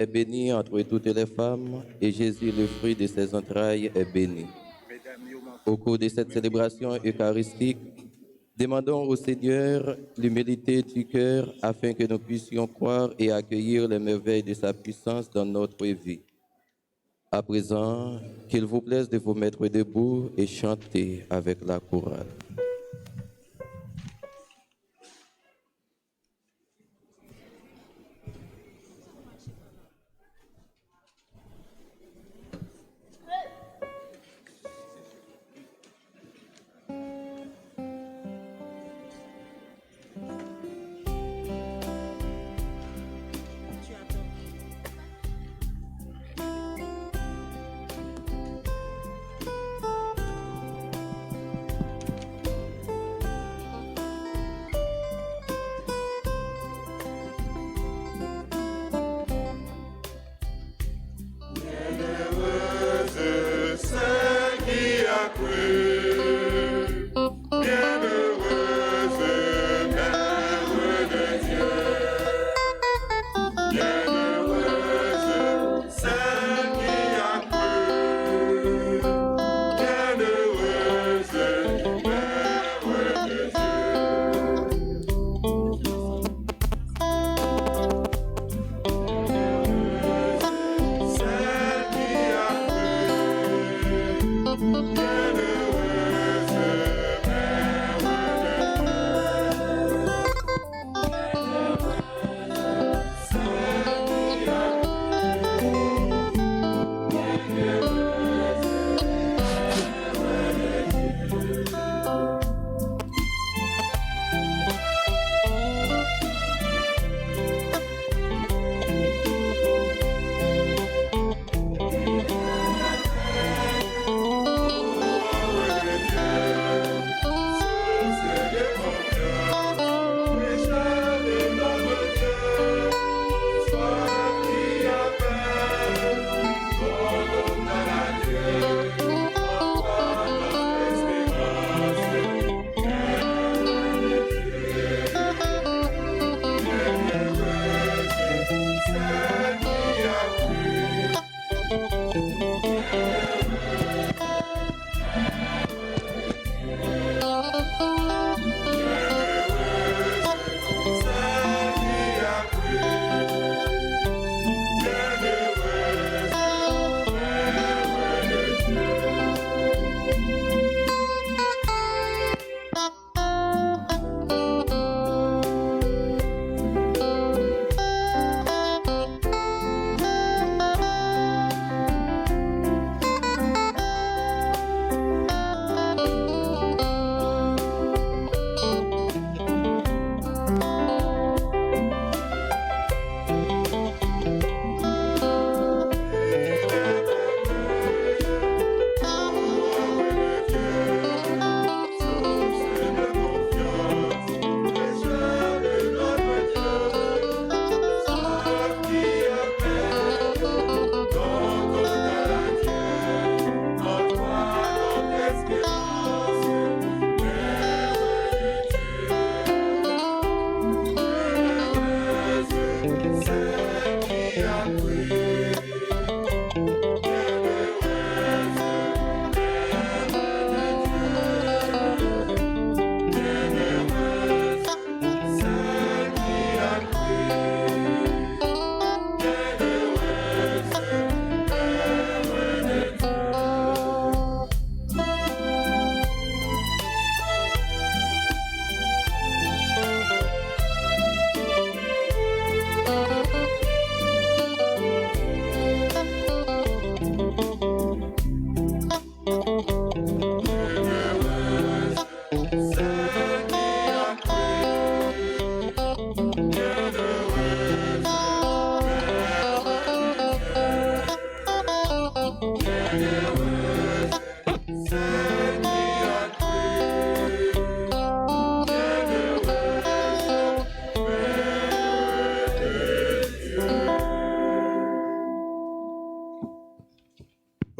est bénie entre toutes les femmes, et Jésus, le fruit de ses entrailles, est béni. Au cours de cette célébration eucharistique, demandons au Seigneur l'humilité du cœur afin que nous puissions croire et accueillir les merveilles de sa puissance dans notre vie. À présent, qu'il vous plaise de vous mettre debout et chanter avec la chorale.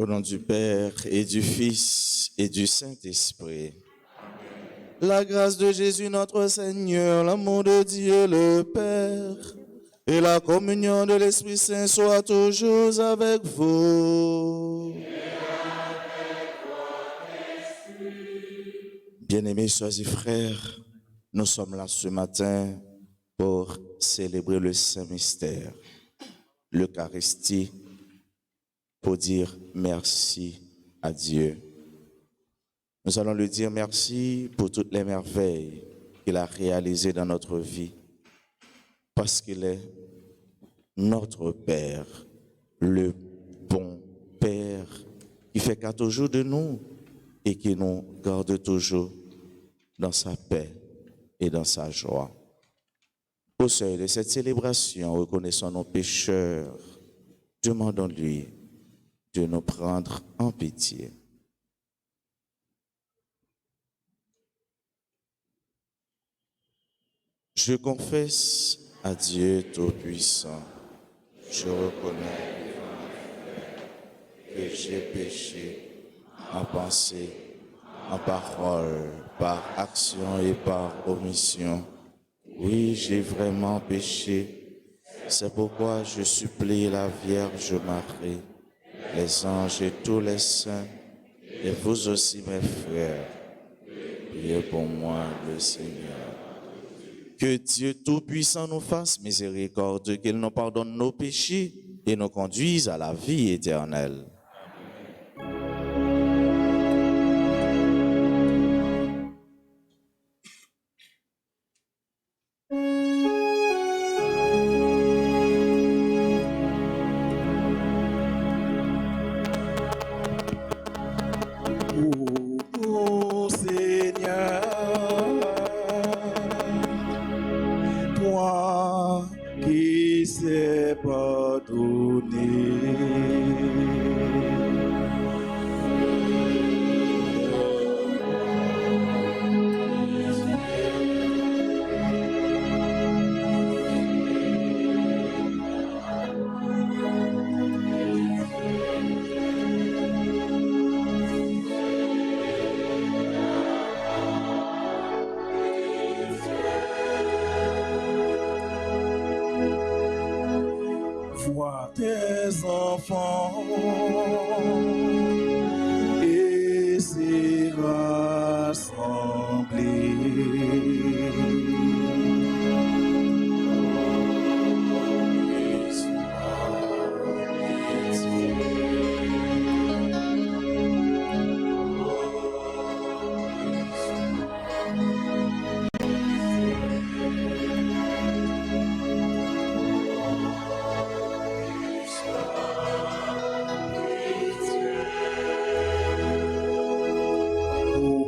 Au nom du Père et du Fils et du Saint-Esprit. La grâce de Jésus notre Seigneur, l'amour de Dieu le Père et la communion de l'Esprit Saint soit toujours avec vous. Bien-aimés soeurs et frères, nous sommes là ce matin pour célébrer le Saint Mystère, l'Eucharistie, pour dire merci à Dieu. Nous allons lui dire merci pour toutes les merveilles qu'il a réalisées dans notre vie, parce qu'il est notre Père, le bon Père, qui fait qu'à toujours de nous et qui nous garde toujours dans sa paix et dans sa joie. Au seuil de cette célébration, reconnaissons nos pécheurs, demandons-lui de nous prendre en pitié. Je confesse à Dieu Tout-Puissant, je reconnais que j'ai péché en pensée, en parole, par action et par omission. Oui, j'ai vraiment péché. C'est pourquoi je supplie la Vierge Marie, les anges et tous les saints, et vous aussi mes frères, priez pour moi le Seigneur. Que Dieu Tout-Puissant nous fasse miséricorde, qu'il nous pardonne nos péchés et nous conduise à la vie éternelle. Ô Seigneur, toi qui sais pardonner, vois tes enfants et s'y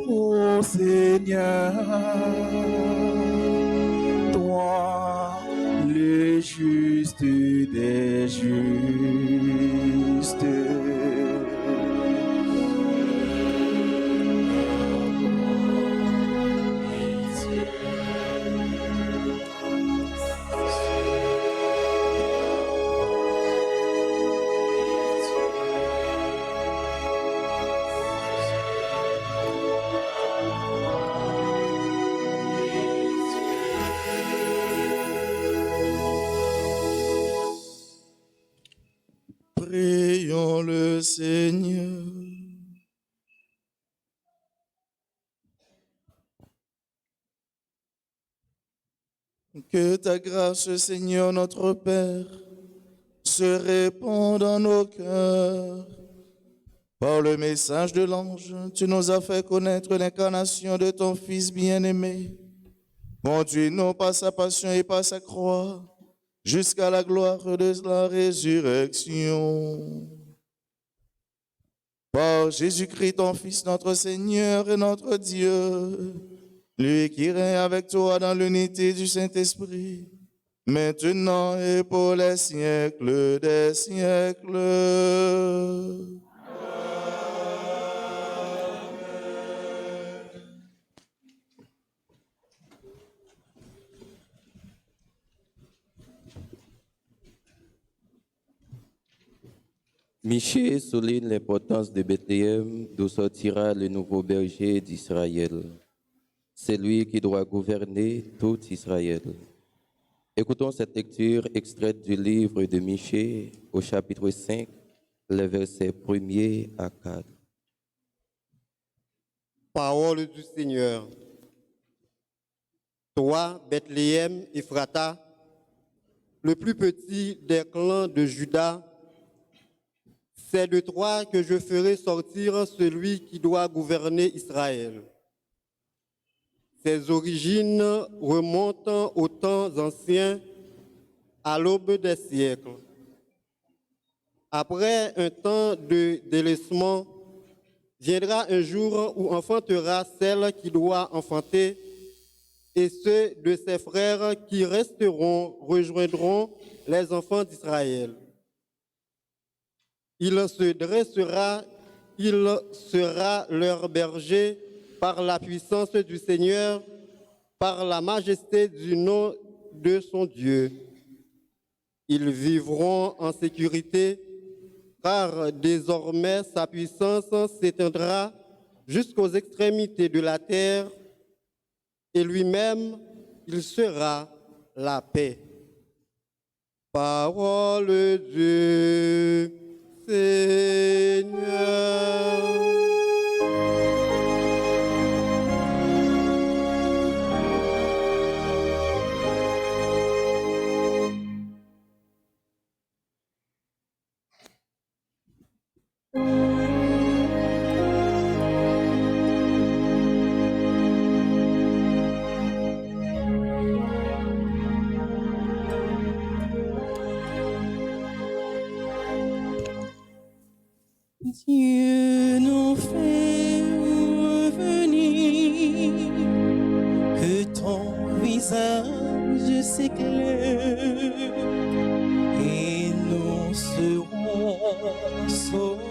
Ô Seigneur, toi le juste des justes, Prions le Seigneur. Que ta grâce, Seigneur notre Père, se répande dans nos cœurs. Par le message de l'ange, tu nous as fait connaître l'incarnation de ton Fils bien-aimé. Conduis-nous par sa passion et par sa croix, jusqu'à la gloire de la résurrection. Par Jésus-Christ, ton Fils, notre Seigneur et notre Dieu, lui qui règne avec toi dans l'unité du Saint-Esprit, maintenant et pour les siècles des siècles. Michée souligne l'importance de Bethléem, d'où sortira le nouveau berger d'Israël. C'est lui qui doit gouverner tout Israël. Écoutons cette lecture extraite du livre de Michée au chapitre 5, les versets 1er à 4. Parole du Seigneur. Toi, Bethléem, Ephrata, le plus petit des clans de Juda, c'est de toi que je ferai sortir celui qui doit gouverner Israël. Ses origines remontent aux temps anciens, à l'aube des siècles. Après un temps de délaissement, viendra un jour où enfantera celle qui doit enfanter, et ceux de ses frères qui resteront rejoindront les enfants d'Israël. Il se dressera, il sera leur berger par la puissance du Seigneur, par la majesté du nom de son Dieu. Ils vivront en sécurité, car désormais sa puissance s'étendra jusqu'aux extrémités de la terre, et lui-même, il sera la paix. Parole du Seigneur. Dieu nous fait revenir, que ton visage s'éclaire et nous serons sauvés.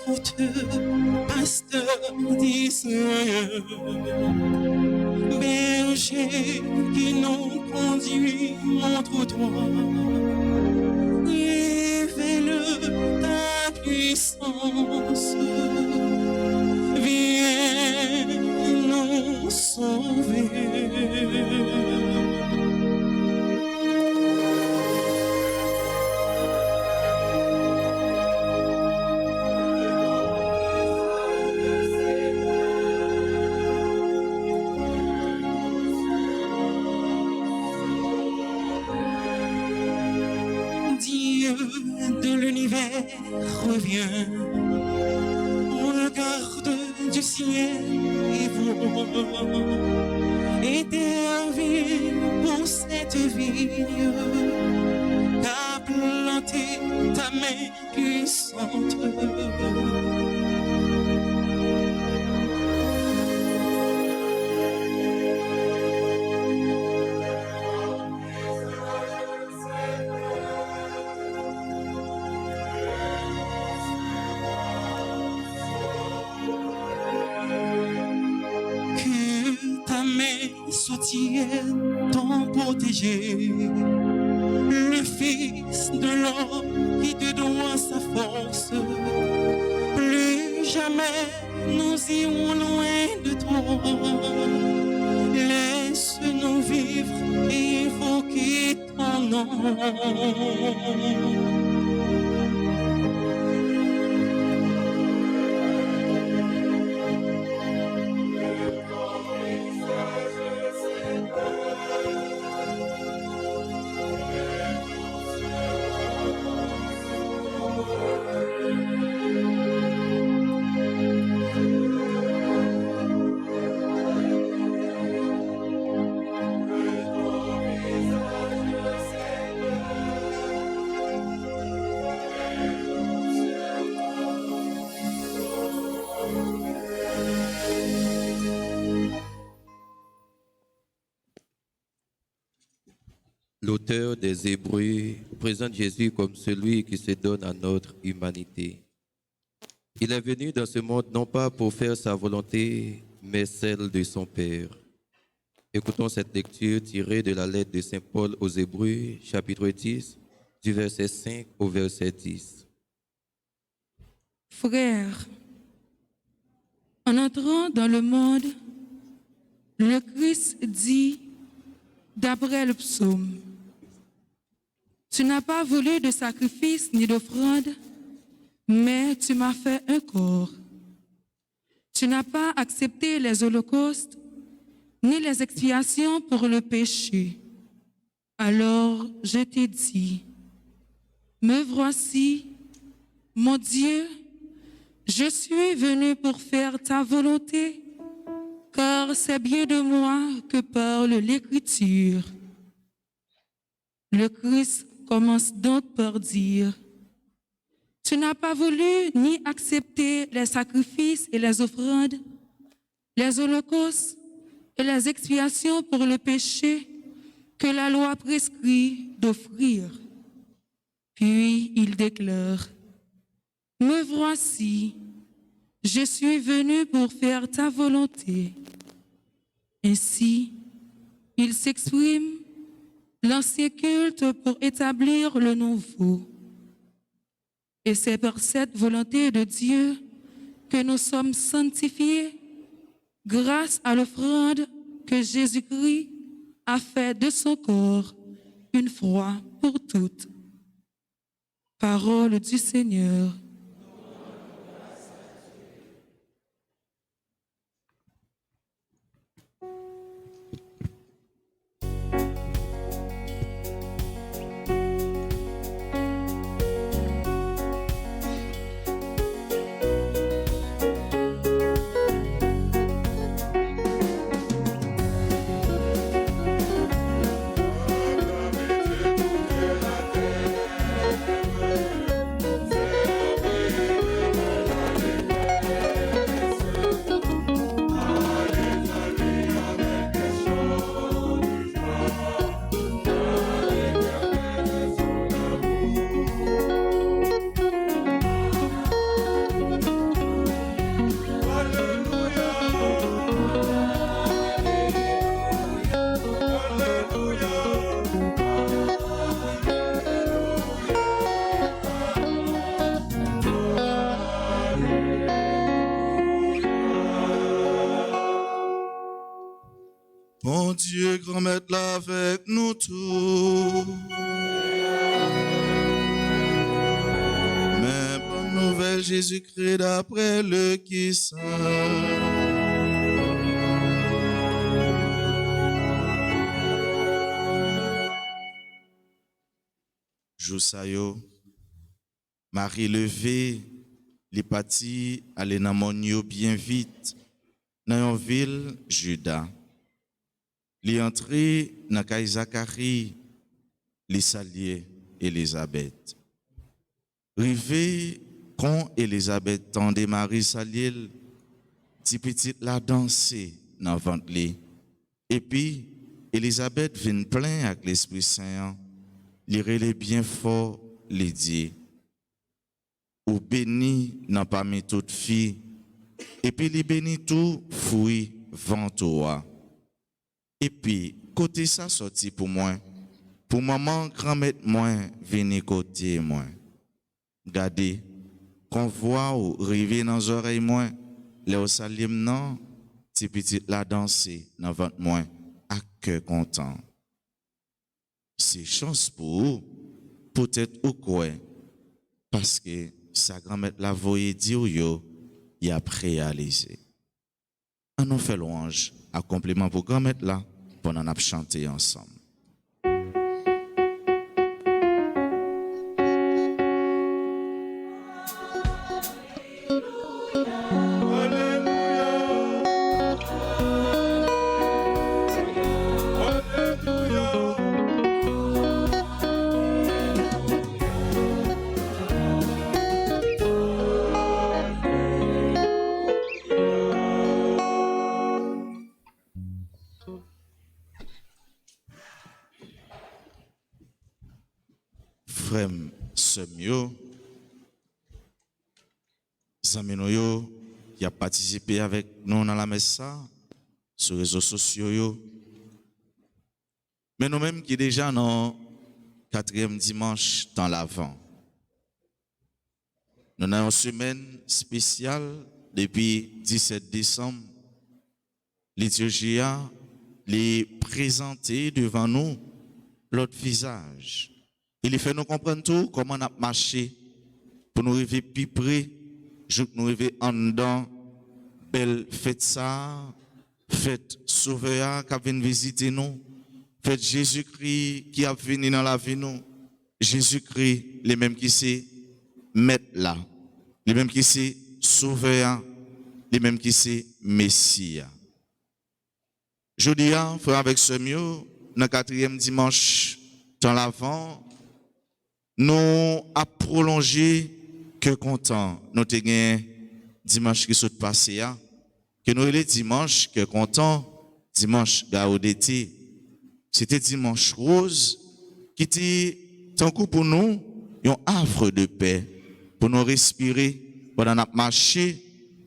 Écoute, pasteur d'Israël, berger qui nous conduit, montre-toi, révèle ta puissance, viens nous sauver. Dieu de l'univers revient, regarde du ciel et voit, éternel pour cette ville, qu'a planté ta main puissante. Que ta main soutienne ton protégé, le Fils de l'homme qui te doit sa force. Plus jamais nous irons loin de toi. Laisse-nous vivre et évoquer ton nom. L'auteur des Hébreux présente Jésus comme celui qui se donne à notre humanité. Il est venu dans ce monde non pas pour faire sa volonté, mais celle de son Père. Écoutons cette lecture tirée de la lettre de Saint Paul aux Hébreux, chapitre 10, du verset 5 au verset 10. Frères, en entrant dans le monde, le Christ dit, d'après le psaume, « Tu n'as pas voulu de sacrifice ni d'offrande, mais tu m'as fait un corps. Tu n'as pas accepté les holocaustes, ni les expiations pour le péché. Alors je t'ai dit, me voici, mon Dieu, je suis venu pour faire ta volonté, car c'est bien de moi que parle l'Écriture. » Le Christ commence donc par dire, « Tu n'as pas voulu ni accepter les sacrifices et les offrandes, les holocaustes et les expiations pour le péché que la loi prescrit d'offrir. » Puis il déclare, « Me voici, je suis venu pour faire ta volonté. » Ainsi, il s'exprime l'ancien culte pour établir le nouveau. Et c'est par cette volonté de Dieu que nous sommes sanctifiés grâce à l'offrande que Jésus-Christ a fait de son corps une fois pour toutes. Parole du Seigneur. Mon Dieu, grand maître, là avec nous tous. Mais bonne nouvelle, Jésus-Christ, d'après le qui saint. Josayo, Marie levée, li pati aller dans mon yo bien vite, dans une ville, Juda. Li entré dans kay Zacharie, li salué Élisabeth. Rivé quand Élisabeth tendait Marie salué, ti petite la danser dans ventre li. Et puis Élisabeth vient plein avec l'Esprit Saint, li relè bien fort, li dit, ou béni n'a pas mis toute fille, et puis li béni tout fruit ventoua. Et puis, côté ça sorti pour moi, pour maman, grand-mère moi, venir côté moi. Gardez, qu'on voit ou river dans les oreilles moi, les salim non, ti petit la danser dans ventre moi, à cœur content. C'est chance pour vous, peut-être ou quoi, parce que sa grand-mère la voyait dire yo, y a réalisé. On nous fait louange, à compliment pour grand-mère là, pendant qu'on a chanté ensemble. Frère Semio, amis nous qui a participé avec nous dans la messe sur les réseaux sociaux. Mais nous-mêmes qui déjà dans le 4e dimanche dans l'Avent. Nous avons une semaine spéciale depuis 17 décembre. Liturgie les présenter devant nous l'autre visage. Il fait nous comprendre tout comment on a marché pour nous arriver plus près, pour nous arriver en dedans, belle fête ça, fête sauveur qui a venu visiter nous, fête Jésus-Christ qui a venu dans la vie nous, Jésus-Christ, les mêmes qui c'est mettre là, les mêmes qui c'est sauveur, les mêmes qui c'est Messie. Je dis, frère avec ce mieux, dans le 4e dimanche dans l'Avent, nous avons prolongé que content. Nous avons dimanche qui s'est passé, que nous avons dimanche que content, dimanche Gaudété. C'était dimanche rose qui était tant coup pour nous un havre de paix, pour nous respirer pendant notre marché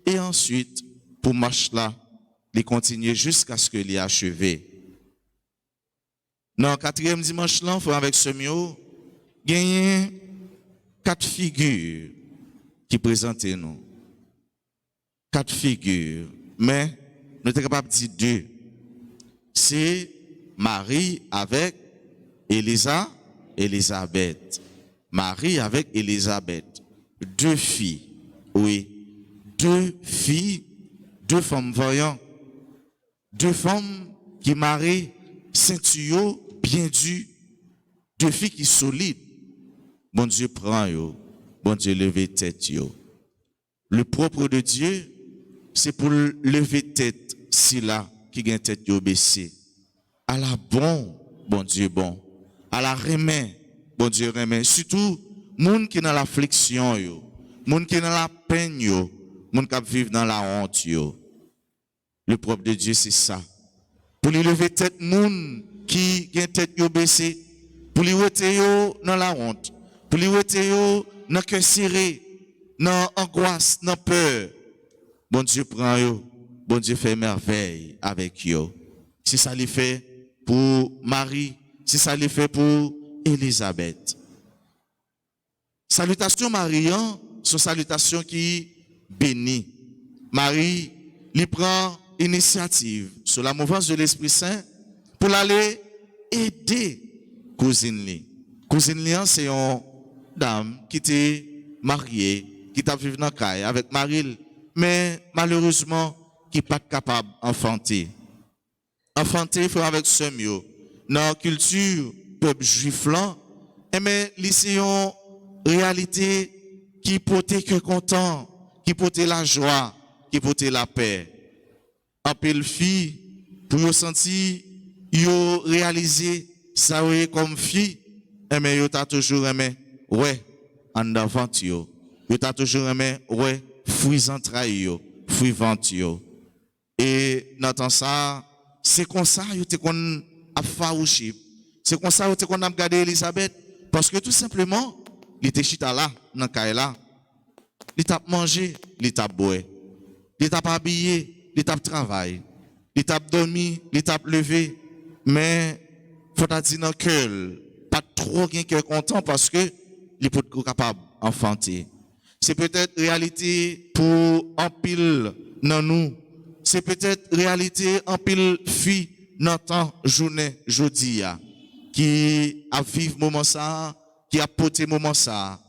et ensuite pour marcher là. Il continue jusqu'à ce qu'il ait achevé. Dans le 4e dimanche, là, avec ce mieux, il y a 4 figures qui présentent nous. 4 figures. Mais nous sommes capables de dire 2. C'est Marie avec Élisabeth. Marie avec Élisabeth. 2 filles. Oui. 2 filles, 2 femmes voyantes. 2 femmes qui marient ceinture bien dure, 2 filles qui solides. Bon Dieu prend yo, bon Dieu lever tête yo. Le propre de Dieu, c'est pour lever tête si là qui gagne tête yo baissée. À la bon Dieu bon. À la remet, bon Dieu remet. Surtout moun qui dans l'affliction yo, moun qui dans la peine yo, moun qui vivent dans la honte yo. Le propre de Dieu, c'est ça. Pour lui lever tête, moun qui a tête yo baissée, pour lui rester dans la honte, pour lui rester dans le cœur serré, dans l'angoisse, dans la peur. Bon Dieu prend yo, bon Dieu fait merveille avec yo. C'est ça lui fait pour Marie, c'est ça lui fait pour Élisabeth. Salutation Marian, son salutation qui bénit. Marie, lui prend initiative sur la mouvance de l'Esprit Saint pour aller aider cousine li. Cousine li, c'est une dame qui était mariée, qui t'a vécu dans caille avec Marie, mais malheureusement qui n'est pas capable d'enfanter. Enfanter, il faut avec ce mieux. Dans la culture peuple juif là, mais c'est une réalité qui portait que content, qui portait la joie, qui portait la paix. En pile fille, pour yo sentir, yo réaliser ça comme fille, mais yo t'a toujours aimé, ouais, en avant yo. Yo t'a toujours aimé, ouais, fruits entrailles yo, fruits ventre yo. Et dans ça, c'est comme ça yo te kon a farouché. C'est comme ça yo te kon a regardé Élisabeth parce que tout simplement, il était chita là, dans caille là. Il t'a mangé, il t'a boire. Il t'a habillé. L'étape travail, l'étape dormi, l'étape levé, mais faut dire dans cœur, pas trop gain cœur content parce que les peut être capable d'enfanter. C'est peut-être réalité pour en pile dans nous. C'est peut-être réalité en pile fille dans temps journée jeudi qui a vécu moment ça, qui a porté moment ça.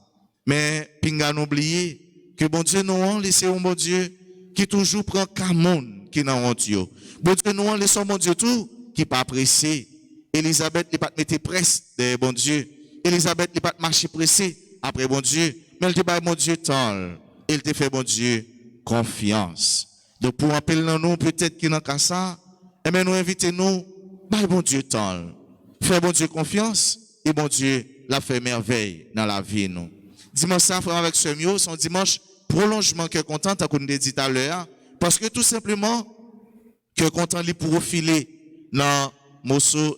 Mais pinga n'oublier que bon Dieu nous laissé un bon Dieu qui toujours prend Camon qui n'a honte yo. Bon Dieu nous laissons mon Dieu tout qui pas pressé. Élisabeth n'est pas mettre presse de bon Dieu. Élisabeth n'est pas marcher pressé après bon Dieu, mais elle te baille mon Dieu temps. Elle te fait bon Dieu confiance. Donc pour appeler nous peut-être qui n'a qu'à ça, et bien nous invitons nous baille bon Dieu temps. Faire bon Dieu confiance et bon Dieu la fait merveille dans la vie nous. Dimanche ça frère avec ce mieux, son dimanche prolongement que content, comme on dit tout à l'heure, parce que tout simplement, que content lui profiler dans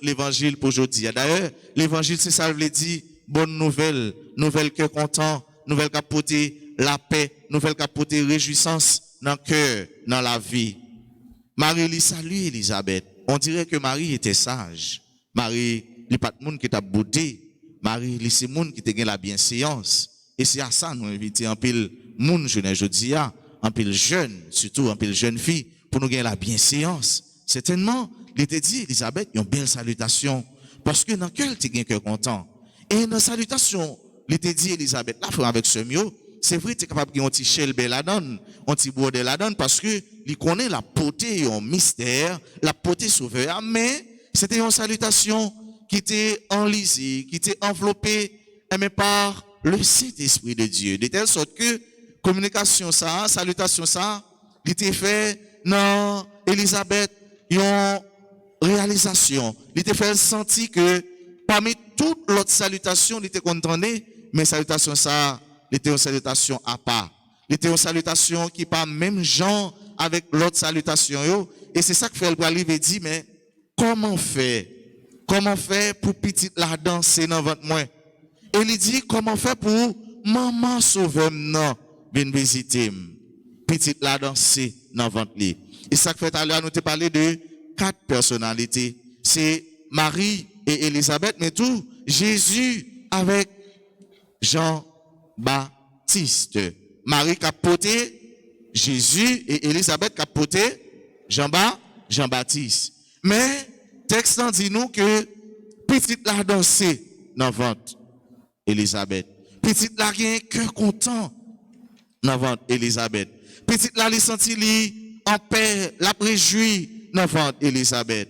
l'évangile pour aujourd'hui. D'ailleurs, l'évangile, c'est ça, veut dire bonne nouvelle, nouvelle que content, nouvelle capoté la paix, nouvelle qui porté réjouissance dans le cœur, dans la vie. Marie lui salue Élisabeth. On dirait que Marie était sage. Marie, il n'y a pas de monde qui t'a boudé. Marie, c'est le monde qui t'a gagné la bienséance. Et c'est à ça nous invitons en pile monde jeune aujourd'hui, en pile jeune, surtout en pile jeune fille, pour nous gagner la bienséance. Certainement, il était dit, Élisabeth, une belle salutation. Parce que dans quel tu gagnes cœur content. Et dans la salutation, il était dit, Élisabeth, là, faut avec ce mieux. C'est vrai, tu es capable de gagner un petit chèle la donne, un petit bordel la donne, parce que il connaît la beauté, un mystère, la beauté sauveur. Mais c'était une salutation qui était enlisée, qui était enveloppée, mais par le Saint-Esprit de Dieu. De telle sorte que communication ça, salutation ça, il était fait dans Élisabeth, une réalisation. Il était fait sentir que parmi toutes l'autre salutation, il était contenté, mais salutation ça, il était une salutation à part. Il était une salutation qui pas même genre avec l'autre salutation yo. Et c'est ça que fait le livre dit, mais comment faire pour petite la danser dans votre moins? Et il dit, comment faire pour maman sauver non, bien visiter, petite la danser dans votre lit. Et ça que fait à l'heure, nous te parlé de 4 personnalités. C'est Marie et Élisabeth, mais tout Jésus avec Jean-Baptiste. Marie qui a porté Jésus et Élisabeth qui a porté Jean-Baptiste. Mais, texte dit nous que petite la danser dans votre Élisabeth. Petite la qui a un cœur content dans votre Élisabeth. Petite la li senti li en paix, la réjouit dans votre Élisabeth.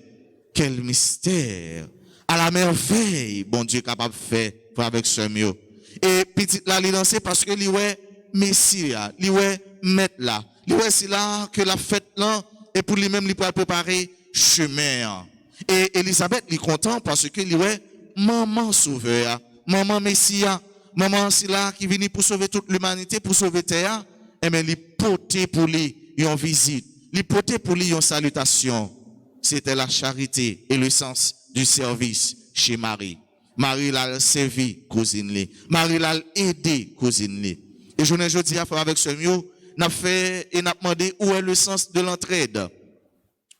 Quel mystère! À la merveille, bon Dieu capable de faire avec ce mieux. Et petite la li danser parce que li ouais Messie, li ouais maître là. Li ouais c'est là que la fête là et pour lui-même li pour préparer chemin. Et Élisabeth li content parce que li ouais maman sauveur, maman Messia, maman c'est là qui vient pour sauver toute l'humanité, pour sauver terre. Et bien li porter pour lui une visite, li porter pour lui une salutation. C'était la charité et le sens du service chez Marie. Marie l'a servi cousine li. Marie l'a aidé cousine li. Et je ne dis pas avec ce mieux, n'a fait et n'a demandé où est le sens de l'entraide,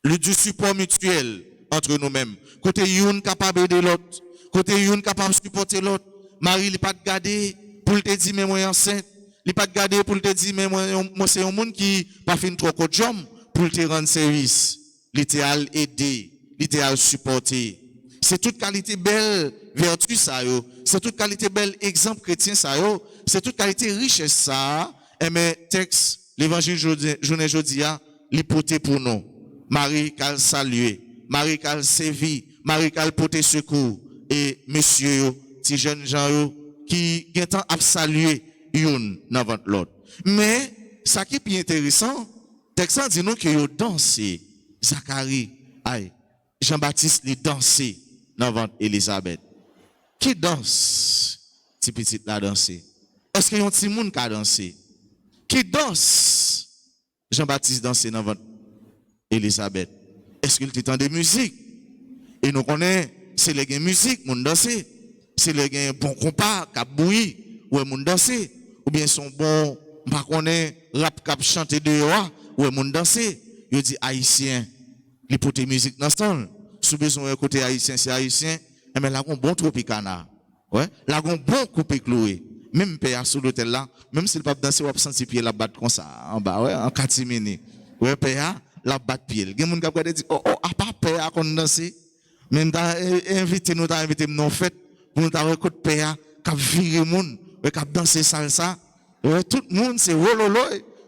du support mutuel entre nous-mêmes. Côté une capable de l'autre, côté une capable de supporter l'autre. Marie n'est pas de garder pour te dire mais moi enceinte, n'est pas de garder pour te dire mais moi c'est un monde qui pas fait trop de job pour te rendre service, l'idéal aider, l'idéal supporter. C'est toute qualité belle vertu ça yo, c'est toute qualité belle exemple chrétien ça yo, c'est toute qualité richesse ça. Et mais texte l'évangile journée jodia li porter pour nous. Marie qu'elle saluer, Marie qu'elle servir, Marie qu'elle porter secours et monsieur yo, ti jeunes gens yo qui gétant à saluer une dans votre l'autre. Mais ça qui est plus intéressant, texte dit nous que yo danser, Zacharie, Jean-Baptiste li danser dans votre Élisabeth. Qui danse? Ti petite la danser. Est-ce qu'il y a un petit monde qui a dansé? Qui danse? Jean-Baptiste danser dans votre Élisabeth. Est-ce qu'il t'entend de musique? Et nous connaissons, c'est les musique, moun danser. C'est les bon compas, qui bouilli, ou moun danser. Ou bien son bon, pas connaît, rap cap chanter dehors, ou moun danser. Il dit haïtien, il porte musique dans son. Sous besoin côté haïtien, c'est haïtien. Mais là, on bon tropicana. Ouais, là, on bon coupé cloué. Même père sous l'hôtel là, même s'il pas danser, on va sentir pied la batte comme ça, en bas, ouais, en catimini. Ouais, père, la batte pied. Il y a des gens qui disent, oh, à part père qu'on danser. Même t'as invité nous, t'as invité nous en fait, pour nous t'avoir côté père, qui vire moun, qui danser salsa. Ouais, tout le monde c'est rololo,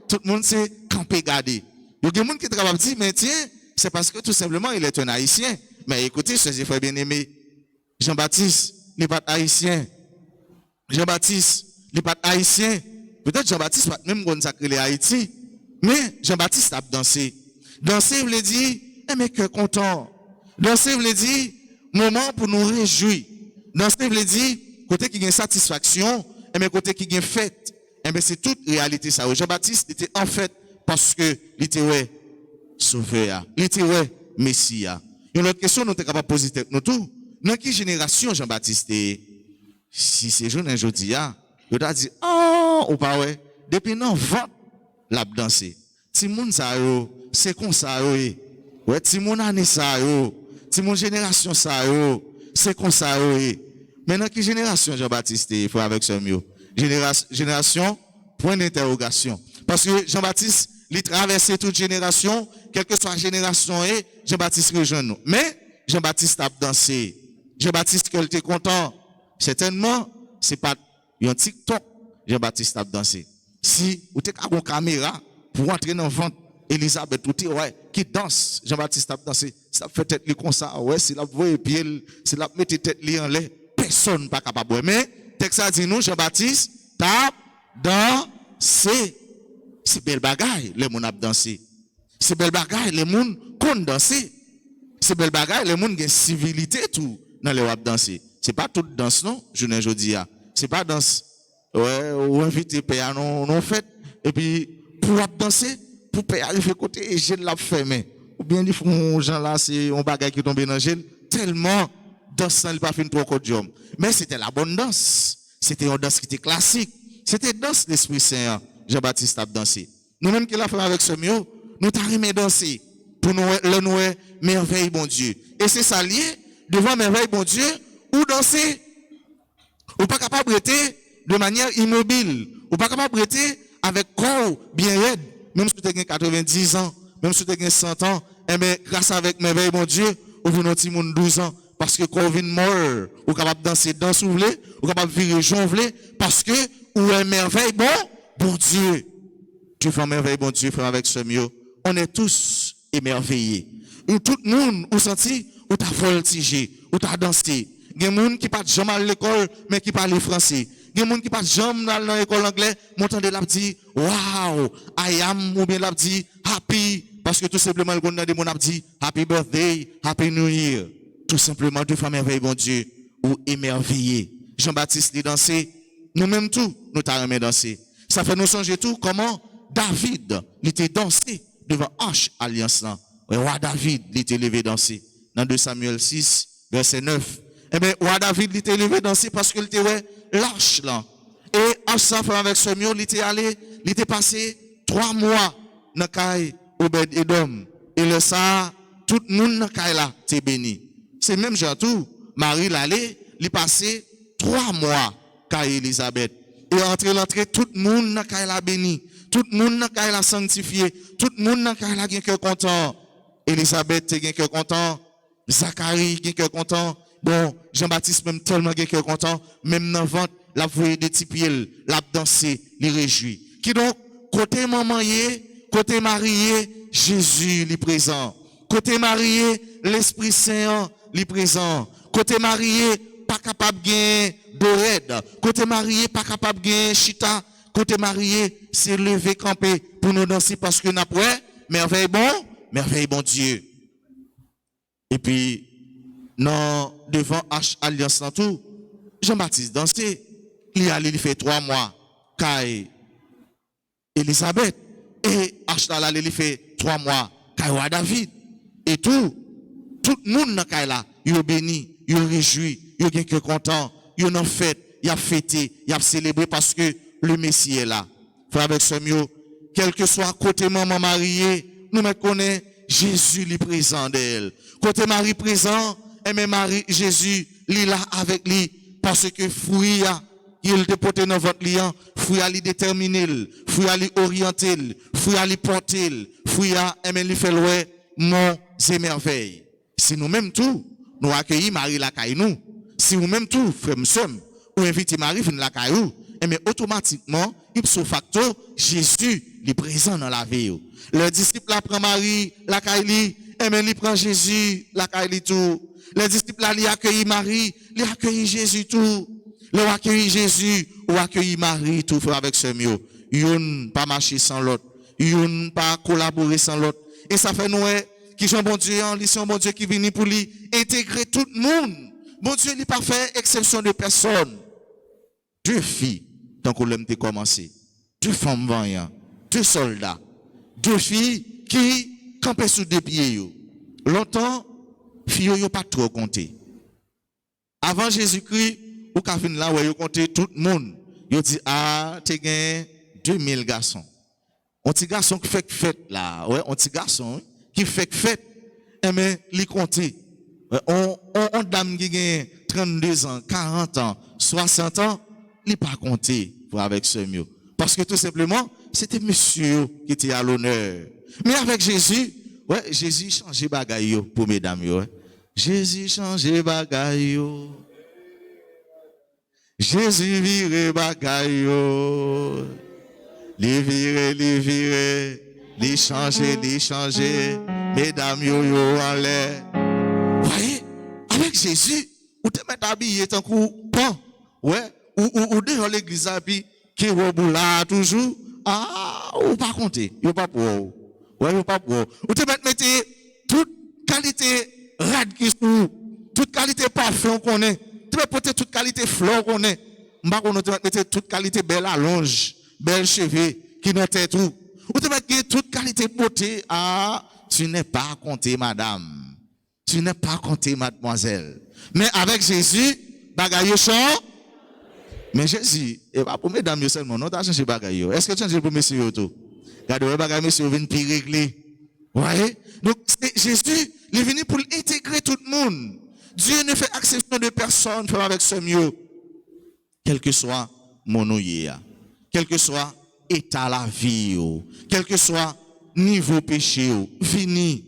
tout le monde c'est camper garder. Il y a des gens qui travaillent dire, mais tiens, c'est parce que tout simplement il est un haïtien. Mais écoutez, ce frère bien aimé, Jean-Baptiste n'est pas haïtien. Jean-Baptiste n'est pas haïtien. Peut-être Jean-Baptiste pas même consacré les Haïti, mais Jean-Baptiste a dansé. Danser veut dire, mais que content. Danser veut dire, moment pour nous réjouir. Danser veut dire, côté qui a une satisfaction, mais côté qui a une fête. Mais c'est toute réalité ça. Jean-Baptiste était en fait parce que il était ouais sauveur, il était ouais Messia. Une autre question nous sommes capables de poser nous tout. Dans quelle génération Jean-Baptiste est? Si c'est jeune aujourd'hui, il a dit, oh, ou pas ouais, depuis non vent la danser. Ti moun sa yo, c'est comme ça yo. Ouais, ti moun année ça yo, ti moun génération ça yo, c'est comme ça yo. Maintenant qui génération Jean-Baptiste il faut avec ce mieux. Génération point d'interrogation. Parce que Jean-Baptiste il traverse toute génération, quelle que soit la génération Jean-Baptiste rejoint nous. Mais Jean-Baptiste a dansé. Jean-Baptiste qu'elle était content. Certainement, c'est pas un TikTok Jean-Baptiste a dansé. Si vous avez une caméra pour entrer dans le ventre, Elisabeth, qui danse, Jean-Baptiste a dansé. Ça fait tête comme ça, ouais, si la voix pied, si la mette tête en l'air, personne n'est pas capable. Mais, texte a dit nous, Jean-Baptiste, tape, dansé. C'est belle bagaille, les gens ont dansé. C'est belle bagaille, les gens ont dansé. C'est belle bagaille, les gens ont civilité tout dans les wap danser. C'est pas toute danse, non, je ne dis pas. C'est pas danse. Ouais, ou inviter père non fait et puis pour danser pour père arriver côté et gel l'a fermé ou bien ils font gens là c'est un bagage qui tombe dans gel tellement danse il pas fin trop codium mais c'était la bonne danse, c'était une danse qui était classique, c'était danse l'Esprit Saint. Jean-Baptiste a dansé, nous même qui l'a fait avec ce mieux nous t'arriver danser pour nous le merveille bon Dieu et c'est ça lié devant merveille bon Dieu ou danser ou pas capable d'être de manière immobile, ou pas capable de rester avec corps bien raide, même si tu as 90 ans, même si tu as 100 ans, eh bien, grâce avec merveille, mon Dieu, ou vous n'avez pas 12 ans, parce que quand vous mort, ou capable de danser dans vous voulez, ou capable de virer Jean voulez, parce que, ou est merveille, bon Dieu. Tu fais merveille, bon Dieu, frère, avec ce mieux. On est tous émerveillés. Ou tout le monde, ou senti, ou t'as voltigé, ou t'as dansé. Il y a des gens qui partent jamais à l'école, mais qui parlent français. Il y a des gens qui partent jamais dans l'école anglaise, montant de la dit, wow, I am, ou bien la dit, happy, parce que tout simplement, le monde a dit, happy birthday, happy new year. Tout simplement, deux femmes merveilleuses, bon Dieu, ou émerveillés. Jean-Baptiste, il dansé, nous-mêmes tout, nous t'arrêtons danser. Ça fait nous changer tout, comment David, il était dansé devant Arche Alliance là. Le roi David, il était levé danser. Dans 2 Samuel 6, verset 9. Eh bien, roi David, il était levé danser parce qu'il était l'arche là. Et Arche ça fait avec ce mieux, il était allé, il était passé 3 mois dans Kaï, Obed Edom. Et le ça, tout le monde dans Kaï là, t'es béni. C'est même genre tout. Marie l'allait, il passé 3 mois Kaï Elisabeth. Et entre l'entrée, tout le monde dans Kaï la béni. Tout le monde dans Kaï la sanctifié. Tout le monde dans Kaï la gain cœur content. Elisabeth te gain cœur content. Zacharie gain cœur content. Bon, Jean-Baptiste même tellement gain cœur content. Même dans vente, la voix des petits pieds, la danser, les réjouit. Qui donc, côté maman côté marié, Jésus est présent. Côté marié, l'Esprit Saint est présent. Côté marié, pas capable de gagner d'oreille. Côté marié, pas capable de gagner chita. Côté marié, c'est lever camper pour nous danser parce que nous avons merveille bon Dieu. Et puis, non, devant H Alliance dans tout, Jean-Baptiste dansé, il allé il fait 3 mois, Kaï Elisabeth, et H là, il fait 3 mois, Kaï roi David, et tout le monde dans Kaï là, il est béni, il est réjoui, il est content, il est en fête, il a fêté, il a célébré parce que le Messie est là. Frère avec ce mieux, quel que soit côté maman mariée, nous me connaissons, Jésus est présent d'elle. Côté Marie présent, et même Marie, Jésus, il est là avec lui, parce que fruit, il te porte dans votre lien, fruit à lui déterminer, fruit à lui orienter, fruit à lui porter, fruit à lui faire louer, mon émerveille. Si nous-mêmes tout, nous accueillons Marie la caille nous, si nous-mêmes tout, frère sommes, ou invitez Marie venir la caille nous, et mais automatiquement, ipso facto, Jésus est présent dans la vie. Le disciple apprend Marie, la caille, et mais il prend Jésus, la caille tout. Le disciple là, il accueille Marie, il accueille Jésus tout. Le accueille Jésus, ou accueille Marie tout, frère avec ce mieux. Yon pas marcher sans l'autre. Yon pas collaborer sans l'autre. Et ça fait nous, qui sont bon Dieu, sont bon Dieu qui vient pour lui intégrer tout le monde. Bon Dieu, il n'a pas fait exception de personne. 2 filles, tant qu'on l'aime commencé. 2 femmes vaillantes, 2 soldats. 2 filles qui campaient sous 2 pieds. Longtemps, filles n'ont pas trop compté. Avant Jésus-Christ, ou qu'à fin là, où ils compté tout le monde. Ils dit, ah, tu as 2000 garçons. Un petit garçon qui fait fête là, ouais, un petit garçon qui fait fête, eh bien, il compte. On dame qui a 32 ans, 40 ans, 60 ans, il n'est pas compté pour avec ce mieux. Parce que tout simplement, c'était monsieur qui était à l'honneur. Mais avec Jésus, ouais, Jésus changeait bagaille pour mesdames. Ouais. Jésus changeait bagaille. Jésus vire bagaille. Les virer, les changer, mesdames yo en l'air. Voyez, avec Jésus, ou te mettre habillé tant coup pan, ouais, ou dehors l'église puis qui robou là toujours, ou pas compter, yo pas pour. Ouais, yo pas pour. Ou te mettre toute qualité rad qui sou, toute qualité parfum qu'on est, tu peux porter toute qualité fleur qu'on est. M'pa qu'on te mettre toute qualité belle allonge. Belle cheveux, qui n'ont tête tout. Ou tu mets toute qualité beauté, tu n'es pas compté, madame. Tu n'es pas compté, mademoiselle. Mais avec Jésus, bagaille change. Mais Jésus, et pas pour mesdames seulement, non, t'as changé bagaille. Est-ce que tu as changé pour messieurs tout? Regardez, bagaille messieurs viennent plus régler. Voyez? Donc, Jésus, il est venu pour intégrer tout le monde. Dieu ne fait exception de personne, fait avec ce mieux. Quel que soit mon ouïe. Quel que soit état la vie, quel que soit niveau péché, fini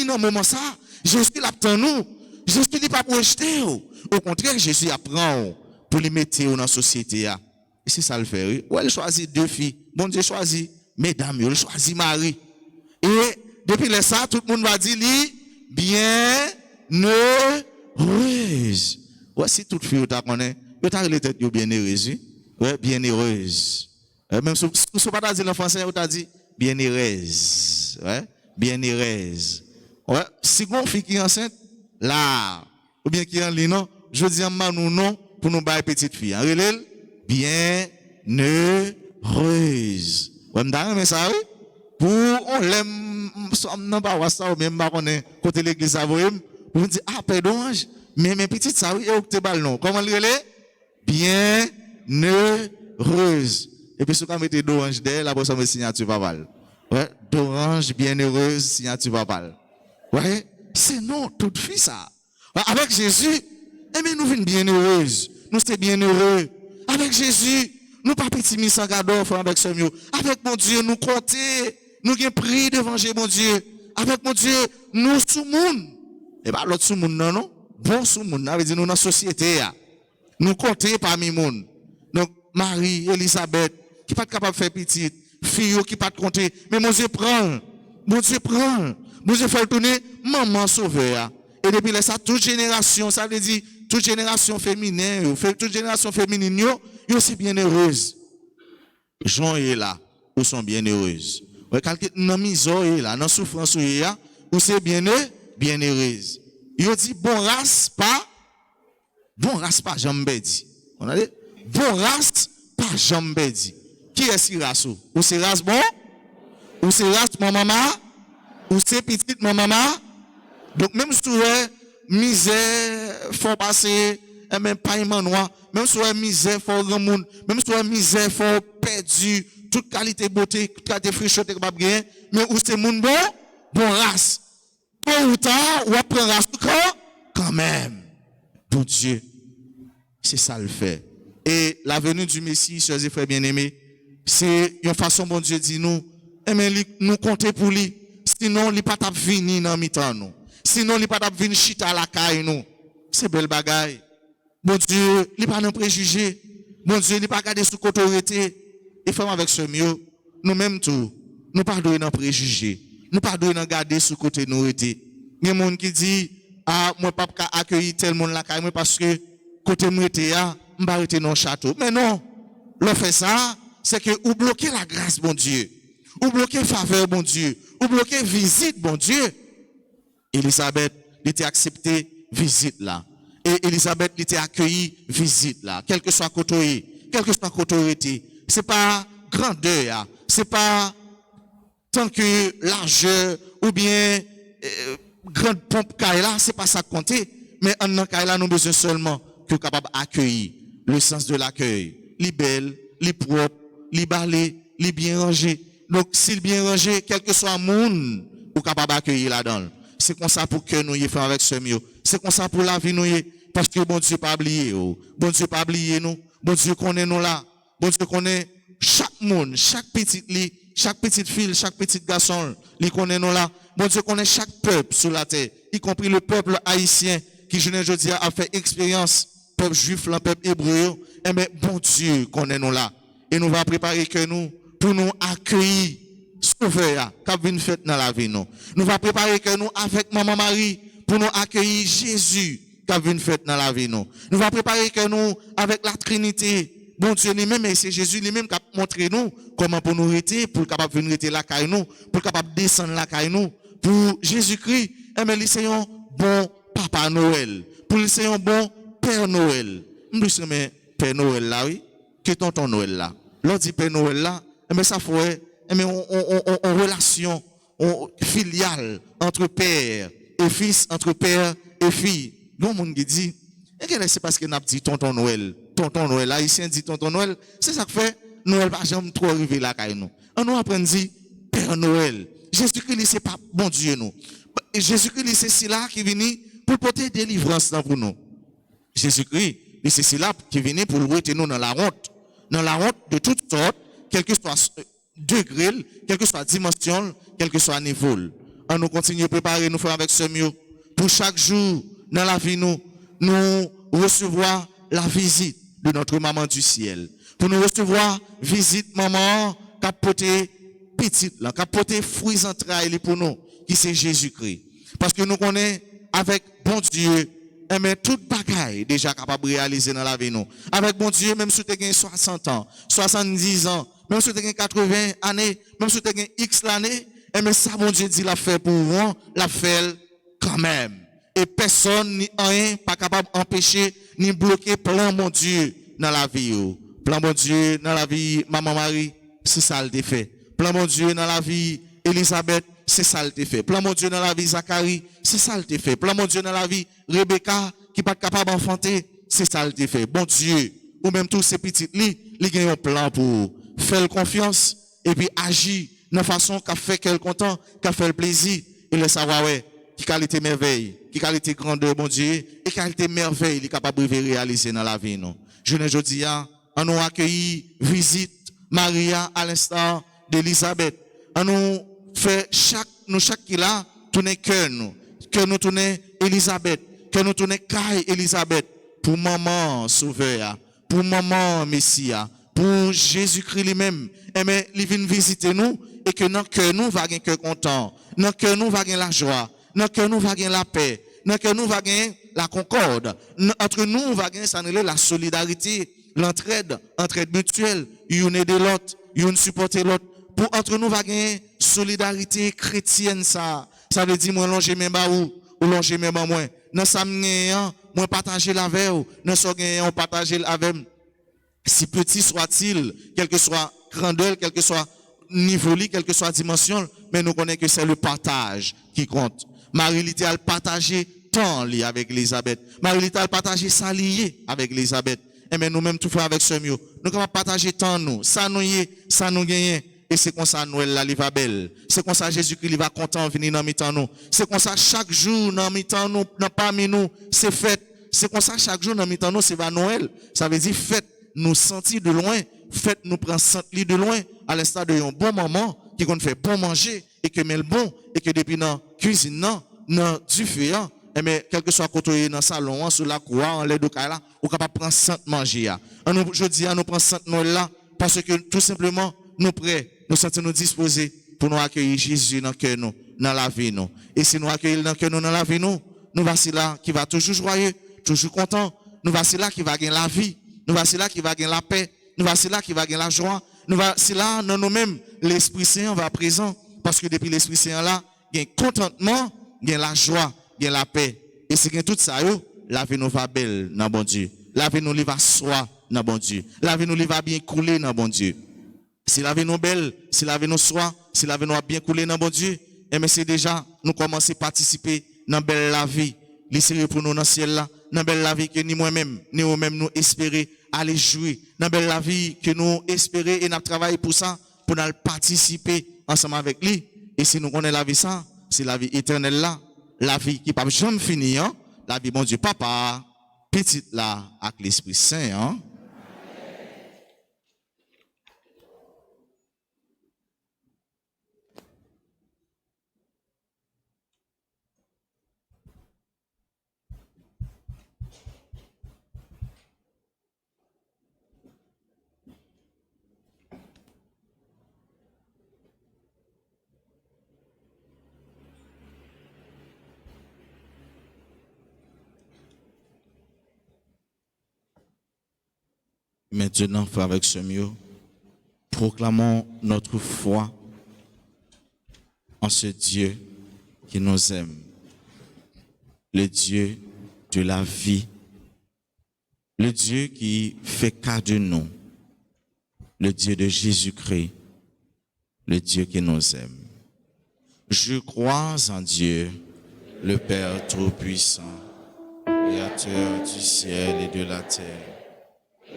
dans le moment ça, Jésus l'attend nous, Jésus n'est pas pour rejeter, au contraire, Jésus apprend pour les mettre dans la société. Et c'est ça le fait, ouais, il choisit deux filles, bon Dieu choisit mesdames, il choisit Marie. Et depuis ça, tout le monde va dire, bienheureuse. Ouais, si toute fille, tu connais, tu as les têtes bienheureuse. Ouais, bienheureuse. Même si vous n'avez pas dit en français, vous avez dit bienheureuse. Ouais, bienheureuse. Ouais, si vous fille qui est enceinte, là, ou bien qui est en ligne, je dis à nous non pour nous bailler petite fille. Relève, bienheureuse. Ouais, m'dare ça, oui? Pour on l'aime, non pas ça, ou même pas on est côté l'église à vous, vous dites, ah, pardon, mais mes petites ça, oui, et au non. Comment le relève? Bienheureuse. Et puis, si vous mettez d'orange d'elle, après ça, signature papale. Ouais, d'orange, bienheureuse, signature papale. Ouais, c'est non, toute fille ça. Ouais, avec Jésus, eh bien, nous venons bienheureuses. Nous sommes bienheureux. Avec Jésus, nous pas petit mis sans cadeau, avec ce mieux. Avec mon Dieu, nous comptons, nous avons pris devant mon Dieu. Avec mon Dieu, nous sous monde. Et bien, l'autre sous monde, non? Bon sous monde, ça veut dire nous dans la société. Nous comptons parmi les monde. Donc, Marie, Elisabeth, qui pas capable de faire petite, fille qui pas de compter, mais mon Dieu prend. Mon Dieu fait tourner, maman sauveur. Et depuis là, ça, toute génération, ça veut dire, toute génération féminine, yo c'est bien heureuse. Jean est là, ou sont bien heureuses. Quelqu'un dans misère est là, dans souffrance est là, ou c'est bien heureuse. Yo dit bon race pas jamais dit. On a dit bon race pas jamais dit. Qui est ce race ou c'est race bon ou c'est race mon maman ou c'est petite mon maman. Donc même si misère faut passer et même pas noir, même si misère faut grand monde, même si misère faut perdu toute qualité beauté, toute qualité fraîcheur capable gagner, mais où c'est monde bon race. Tôt ou tard, ou après race quand même. Bon Dieu, c'est ça le fait. Et la venue du Messie, chers et frères bien-aimés, c'est une façon, bon Dieu dit nous, nous compter pour lui. Sinon, il n'est pas venir dans mi-temps nous. Sinon, il n'est pas venir chita à la caille nous. C'est belle bagaille. Bon Dieu, il n'est pas dans préjugé. Bon Dieu, il n'est pas gardé sous autorité. Et faisons avec ce mieux, nous-mêmes tout, nous pas dans préjugé. Nous pas dans garder sous côté nous été. Il y a des gens qui disent, ah, moi pas accueillir tel monde la caille parce que côté moi était là, je vais arrêter dans le château. Mais non, le fait ça, c'est que vous bloquez la grâce, bon Dieu. Vous bloquez faveur, bon Dieu. Vous bloquez visite, bon Dieu. Elisabeth, il était accepté visite là. Et Elisabeth, il était accueilli visite là. Quel que soit côté, quel que soit côté, c'est pas grandeur, c'est pas tant que largeur ou bien grande pompe là, c'est pas ça compter. Mais en nan là, nous besoin seulement que capable d'accueillir le sens de l'accueil. Les belles, les propres, li balé, li bien rangé. Donc, s'il bien rangé, quel que soit le monde, ou capable d'accueillir là-dedans. C'est comme ça pour que nous y fassions avec ce mieux. C'est comme ça pour la vie nous y. Parce que bon Dieu pas oublié, bon Dieu pas oublié nous. Bon Dieu connaît nous là. Bon Dieu connaît chaque monde, chaque petite lit, chaque petite fille, chaque petit garçon, il connaît nous là. Bon Dieu connaît chaque peuple sur la terre, y compris le peuple haïtien qui, je ne dis, a fait expérience, peuple juif, le peuple hébreu. Eh bien, bon Dieu connaît nous là. Et nous va préparer que nous, pour nous accueillir, sauveur, qui vient fait dans la vie nous. Nous va préparer que nous, avec Maman Marie, pour nous accueillir Jésus, qui vient fait dans la vie nous. Nous va préparer que nous, avec la Trinité, bon Dieu lui-même, et c'est Jésus lui-même qui a montré nous comment pour nous rester, pour capable venir rester la caille nous, pour capable descendre la caille nous. Pour Jésus-Christ, eh bien, c'est un bon Papa Noël. Pour lui, c'est un bon Père Noël. Nous sommes Père Noël là, oui, que tonton Noël là. L'on dit Père Noël là, eh bien, ça fait, eh bien, on relation filiale entre père et fils, entre père et fille. Donc, mon qui dit, et c'est parce que n'a dit tonton Noël. Tonton Noël, haïtien dit tonton Noël, c'est ça que fait, Noël va jamais trop arriver là, nous. On nous apprend dit Père Noël. Jésus-Christ, c'est pas bon Dieu, nous. Jésus-Christ, c'est celui-là qui vient pour porter délivrance pour nous. Jésus-Christ, c'est celui-là qui vient pour retenir nous dans la honte de toutes sortes, quel que soit degré, quelle que soit dimension, quel que soit niveau. On nous continue à préparer, nous faire avec ce mieux. Pour chaque jour, dans la vie, nous recevoir la visite de notre maman du ciel. Pour nous recevoir visite maman, qui a porté petite, qui a porté fruits entrailles pour nous, qui c'est Jésus-Christ. Parce que nous connaissons avec bon Dieu, mais toute bagaille déjà capable de réaliser dans la vie nous. Avec bon Dieu, même si tu as 60 ans, 70 ans, même si tu as 80 années, même si tu as X l'année, mais ça, bon Dieu dit la fait pour vous, la fait quand même. Et personne, ni rien, pas capable d'empêcher, ni bloquer plan mon Dieu dans la vie. Plan mon Dieu dans la vie, Maman Marie, c'est ça le fait. Plan mon Dieu dans la vie, Elisabeth, c'est ça le fait. Plan mon Dieu dans la vie, Zacharie, c'est ça le fait. Plan mon Dieu dans la vie, Rebecca, qui pas capable d'enfanter, c'est ça le fait. Bon Dieu, ou même tous ces petites lits, ils ont un plan pour faire confiance et puis agir de façon qu'a fait qu'elle content, qu'a fait le plaisir et le savoir, ouais, qui qualité merveille, qui qualité grandeur, bon Dieu, et qualité merveille, il est capable de réaliser dans la vie, non. Je ne dis pas, on nous accueilli visite Maria à l'instant d'Elisabeth. On nous fait chaque qui là, tourner cœur nous tourner Elisabeth, que nous tourner Kai Elisabeth, pour maman sauveur, pour maman Messia, pour Jésus-Christ lui-même. Et mais, il vient visiter nous, et que dans cœur nous va gagner cœur content, dans cœur nous va gagner la joie, dans cœur nous va gagner la paix, dans cœur nous va gagner la concorde, entre nous va gagner ça la solidarité, l'entraide mutuelle, une aider l'autre, une supporter l'autre. Pour entre nous va gagner solidarité chrétienne ça veut dire moi longer même ba ou longer même moi. Dans ça moi partager la avec ou, dans ça on partager avec si petit soit-il, quel que soit grandeur, quel que soit niveau, quelle que soit dimension, mais nous connaissons que c'est le partage qui compte. Marie-Lité a partagé tant lié avec Elisabeth. Marie-Lité a partagé ça lié avec Elisabeth. Et bien nous-mêmes tout faire avec ce mieux. Nous avons partagé tant nous, ça nous y est, ça nous gagne. Et c'est comme ça Noël là, il va belle. C'est comme ça Jésus-Christ il va content venir dans mi-temps nous. C'est comme ça chaque jour dans mi-temps nous, dans parmi nous, c'est fête. C'est comme ça chaque jour dans mi-temps nous, c'est va Noël. Ça veut dire fête nous sentir de loin, fête nous prend sentir de loin, à l'instar de un bon moment qui qu'on fait bon manger et que met le bon et que depuis dans cuisine dans du feu, et mais quel que soit côté dans salon, sur la cour, en l'air de là, ou capable prendre sant manger. Je dis nous prend sant Noël là parce que tout simplement nous prêts, nous sentons nous disposés pour nous accueillir Jésus dans cœur nous, dans la vie nous. Et si nous accueillons dans cœur nous dans la vie nous voici là qui va toujours joyeux, toujours content, nous voici là qui va gagner la vie, nous voici là qui va gagner la paix, nous voici là qui va gagner la joie, nous voici là dans nous-mêmes l'Esprit Saint va présent parce que depuis l'Esprit Saint là, il y a contentement, il y a la joie, il y a la paix. Et c'est que tout ça la vie nous va belle dans bon Dieu. La vie nous va soi dans bon Dieu. La vie nous va bien couler dans bon Dieu. Si la vie nous belle, si la vie nous soit, si la vie nous a bien coulé dans bon Dieu, et mais c'est déjà nous commencer à participer dans belle la vie, l'espérer pour nous dans le ciel là, dans belle la vie que ni moi-même, ni vous-même nous espérer aller jouer dans la vie que nous espérons et nous travaillons pour ça, pour nous participer ensemble avec lui. Et si nous connaissons la vie ça, c'est la vie éternelle là, la vie qui ne peut jamais finir, hein? La vie bon Dieu papa, petite là, avec l'Esprit Saint. Hein? Maintenant, frère, avec ce mieux, proclamons notre foi en ce Dieu qui nous aime, le Dieu de la vie, le Dieu qui fait cas de nous, le Dieu de Jésus-Christ, le Dieu qui nous aime. Je crois en Dieu, le Père Tout-Puissant, Créateur du ciel et de la terre,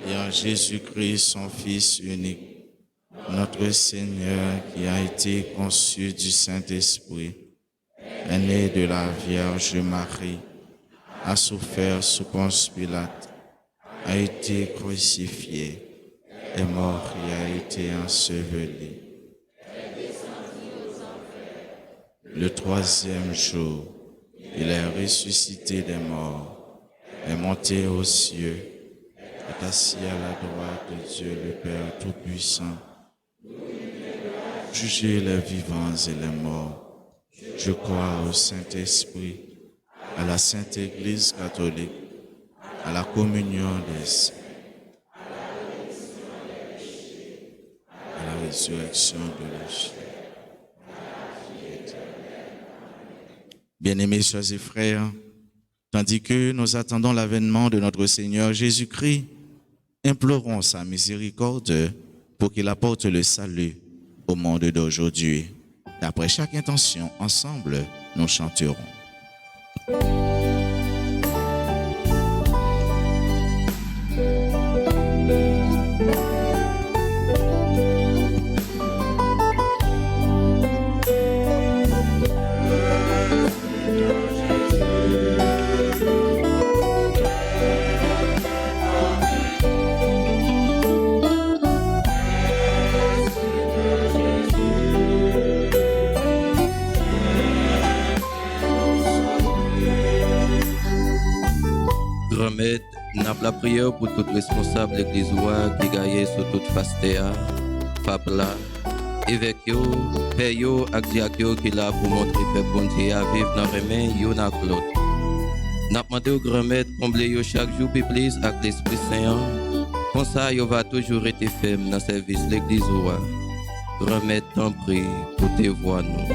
et en Jésus-Christ, son Fils unique, notre Seigneur qui a été conçu du Saint-Esprit, est né de la Vierge Marie, a souffert sous Ponce Pilate, a été crucifié, est mort et a été enseveli. Le troisième jour, il est ressuscité des morts, est monté aux cieux, est assis à la droite de Dieu le Père Tout-Puissant, juger les vivants et les morts. Je crois au Saint-Esprit, à la Sainte Église catholique, à la communion des saints, à la résurrection de la chair. Bien-aimés soeurs et frères, tandis que nous attendons l'avènement de notre Seigneur Jésus-Christ, implorons sa miséricorde pour qu'il apporte le salut au monde d'aujourd'hui. Et après chaque intention, ensemble, nous chanterons. Remède, n'a la prière pour tout responsable l'église qui gagne sur toute fastéa, fabla, évêque yo, père yo, ak diak yo qui là pour montrer peuple bon Dieu à vivre dans remen yo nak l'autre. N'a demandé au grand maître combler yo chaque jour plus plus avec l'Esprit Saint. Comme ça yo va toujours être ferme dans service l'église roi. Grand maître t'en prie pour te voir nous.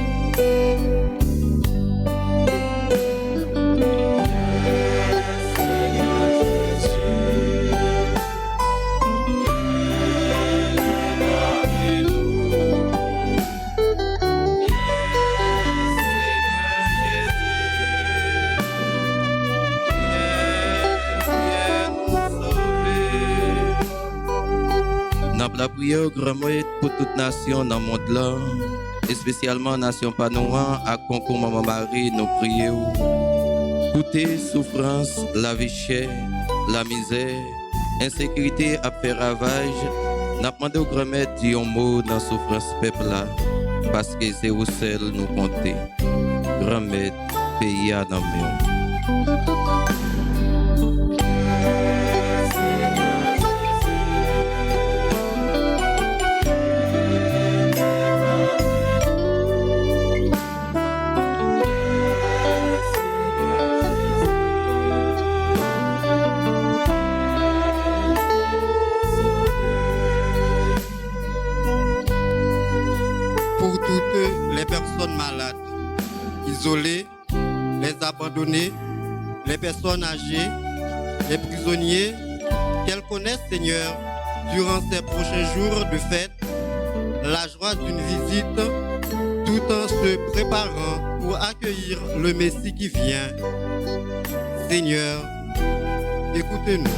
La prière au grand maître pour toute nation dans le monde là, et spécialement nation panois, à concours Maman Marie, nous prions. Pour tes souffrances, la vie chère, la misère, insécurité à faire ravage, n'a demandé au grand maître dit un mot dans la souffrance peuple là, parce que c'est où seul nous compter. Grand maître, pays à dans malades, isolés, les abandonnés, les personnes âgées, les prisonniers, qu'elles connaissent, Seigneur, durant ces prochains jours de fête, la joie d'une visite, tout en se préparant pour accueillir le Messie qui vient. Seigneur, écoutez-nous.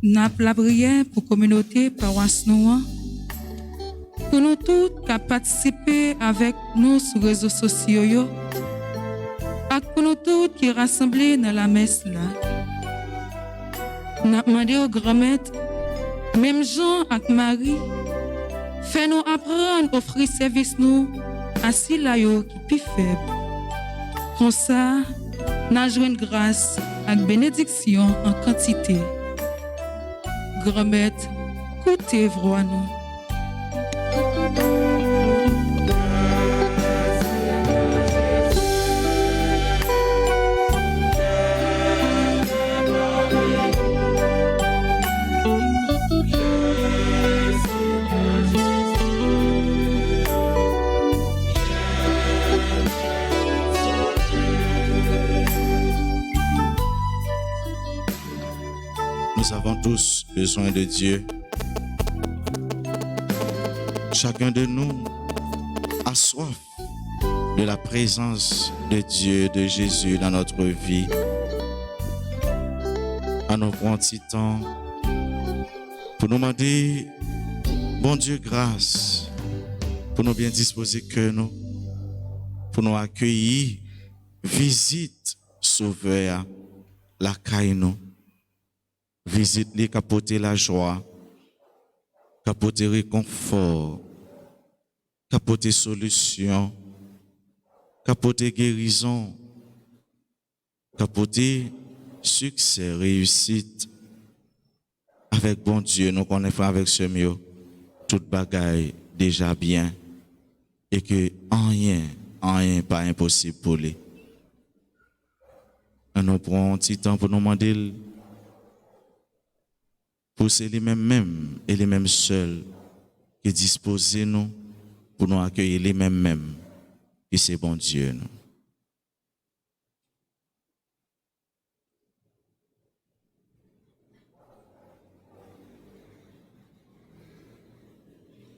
N'a la prière pour communauté paroisse nous, pour nous tous qui participer avec nous sur les réseaux sociaux, et pour nous tous qui rassemblés dans la messe là. N'a demandé au grand-maître, même Jean et Marie, fait-nous apprendre à offrir service nous à ceux là qui plus faible. Comme ça, n'a joué grâce et bénédiction en quantité. Grand-maître, écoutez voix nous. Nous avons tous besoin de Dieu. Chacun de nous a soif de la présence de Dieu, de Jésus dans notre vie. À nos prendre un petit temps pour nous demander, bon Dieu, grâce, pour nous bien disposer que nous, pour nous accueillir, visite sauveur, la caille nous. Visite les capoter la joie, capoter réconfort, capoter solution, capoter guérison, capoter succès, réussite. Avec bon Dieu, nous connaissons avec ce mieux, toute bagaille déjà bien et que rien pas impossible pour lui. Nous prenons un petit temps pour nous demander pour c'est les mêmes et les mêmes seuls qui disposent nous pour nous accueillir les mêmes qui c'est bon Dieu nous.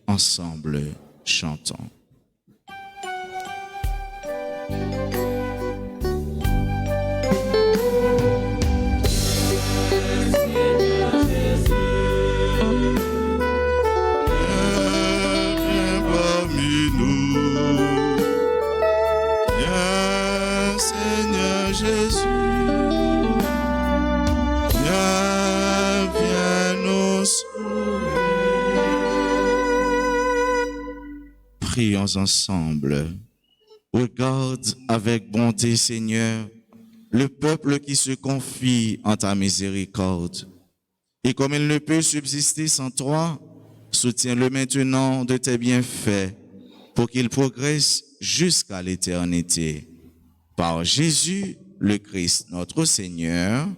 Ensemble, chantons. Prions ensemble. Regarde avec bonté, Seigneur, le peuple qui se confie en ta miséricorde. Et comme il ne peut subsister sans toi, soutiens-le maintenant de tes bienfaits pour qu'il progresse jusqu'à l'éternité. Par Jésus, le Christ, notre Seigneur.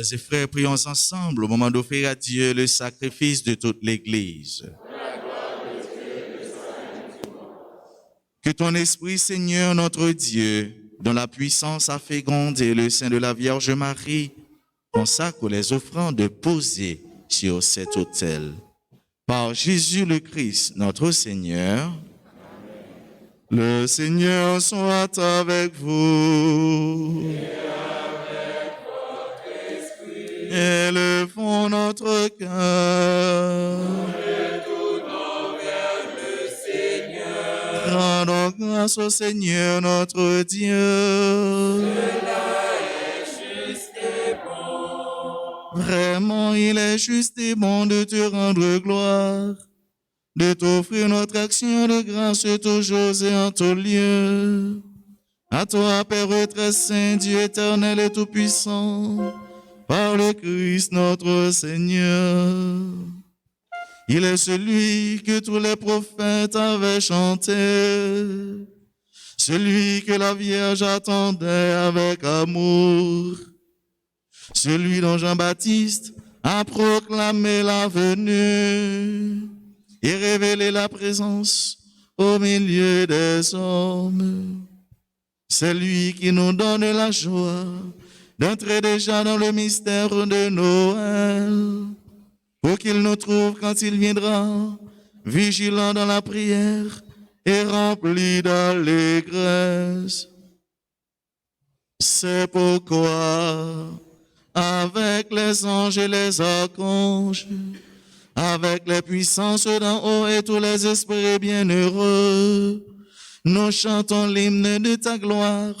Sœurs et frères, prions ensemble au moment d'offrir à Dieu le sacrifice de toute l'Église. Que ton Esprit, Seigneur notre Dieu, dont la puissance a fécondé le sein de la Vierge Marie, consacre les offrandes posées sur cet autel. Par Jésus le Christ, notre Seigneur. Le Seigneur soit avec vous. Élevons notre cœur. Rendons grâce au Seigneur notre Dieu. Vraiment, il est juste et bon de te rendre gloire, de t'offrir notre action de grâce toujours et en tout lieu. À toi, Père très saint, Dieu éternel et tout-puissant, par le Christ notre Seigneur. Il est celui que tous les prophètes avaient chanté, celui que la Vierge attendait avec amour, celui dont Jean-Baptiste a proclamé la venue et révélé la présence au milieu des hommes. C'est lui qui nous donne la joie d'entrer déjà dans le mystère de Noël, pour qu'il nous trouve quand il viendra, vigilants dans la prière et remplis d'allégresse. C'est pourquoi, avec les anges et les archanges, avec les puissances d'en haut et tous les esprits bienheureux, nous chantons l'hymne de ta gloire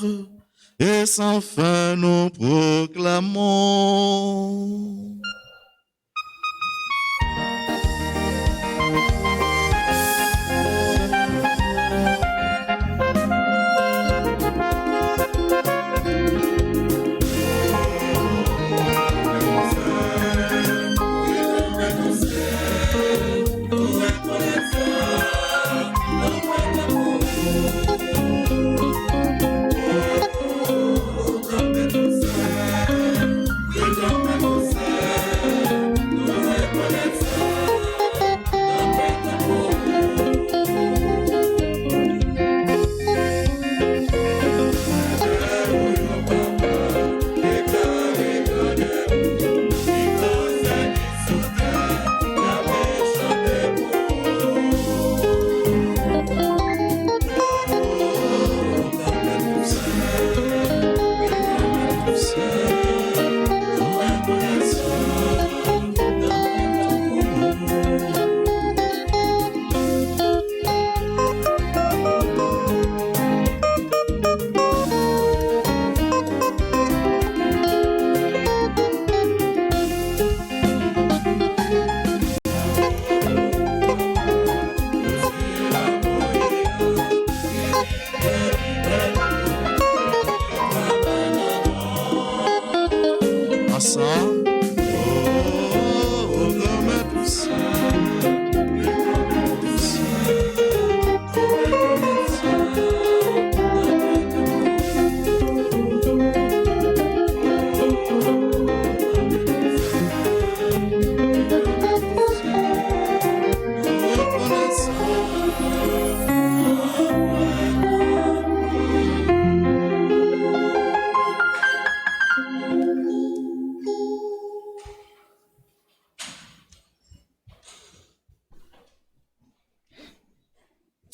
et sans fin nous proclamons.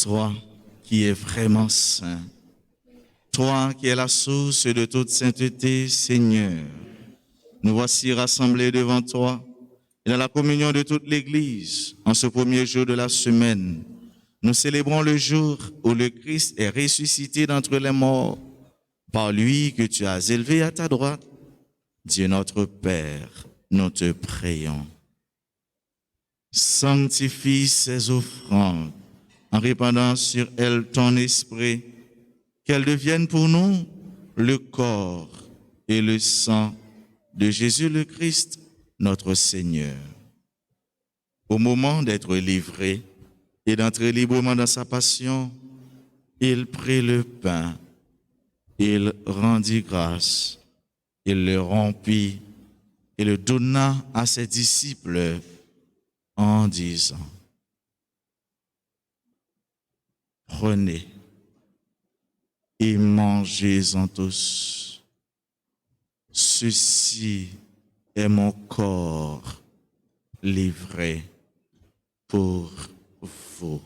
Toi qui es vraiment saint, toi qui es la source de toute sainteté, Seigneur, nous voici rassemblés devant toi et dans la communion de toute l'Église, en ce premier jour de la semaine. Nous célébrons le jour où le Christ est ressuscité d'entre les morts, par lui que tu as élevé à ta droite. Dieu notre Père, nous te prions. Sanctifie ces offrandes en répandant sur elles ton esprit, qu'elles deviennent pour nous le corps et le sang de Jésus le Christ, notre Seigneur. Au moment d'être livré et d'entrer librement dans sa passion, il prit le pain, il rendit grâce, il le rompit et le donna à ses disciples en disant, prenez et mangez-en tous. Ceci est mon corps livré pour vous.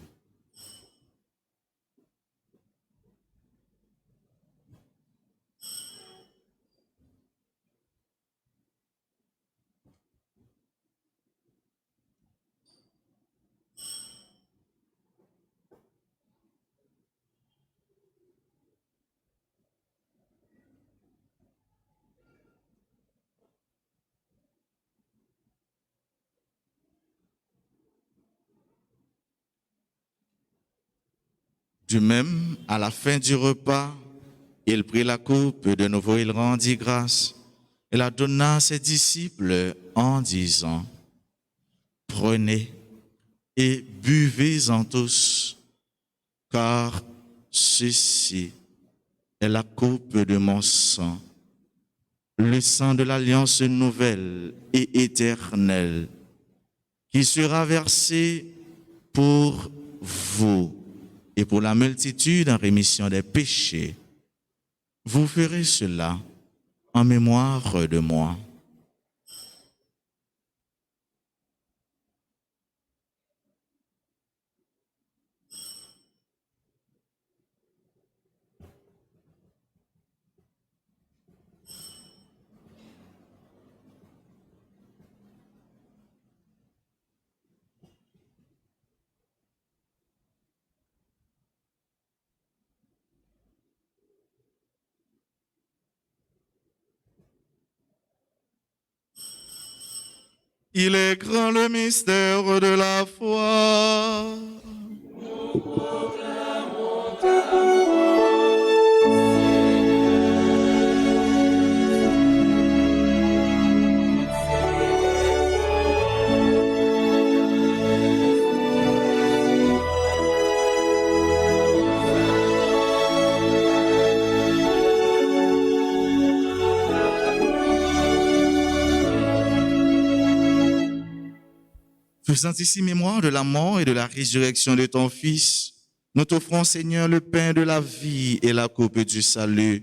Du même, à la fin du repas, il prit la coupe, de nouveau il rendit grâce et la donna à ses disciples en disant, prenez et buvez-en tous, car ceci est la coupe de mon sang, le sang de l'alliance nouvelle et éternelle, qui sera versé pour vous et pour la multitude en rémission des péchés. Vous ferez cela en mémoire de moi. Il est grand le mystère de la foi. Faisant ici mémoire de la mort et de la résurrection de ton Fils, nous t'offrons, Seigneur, le pain de la vie et la coupe du salut.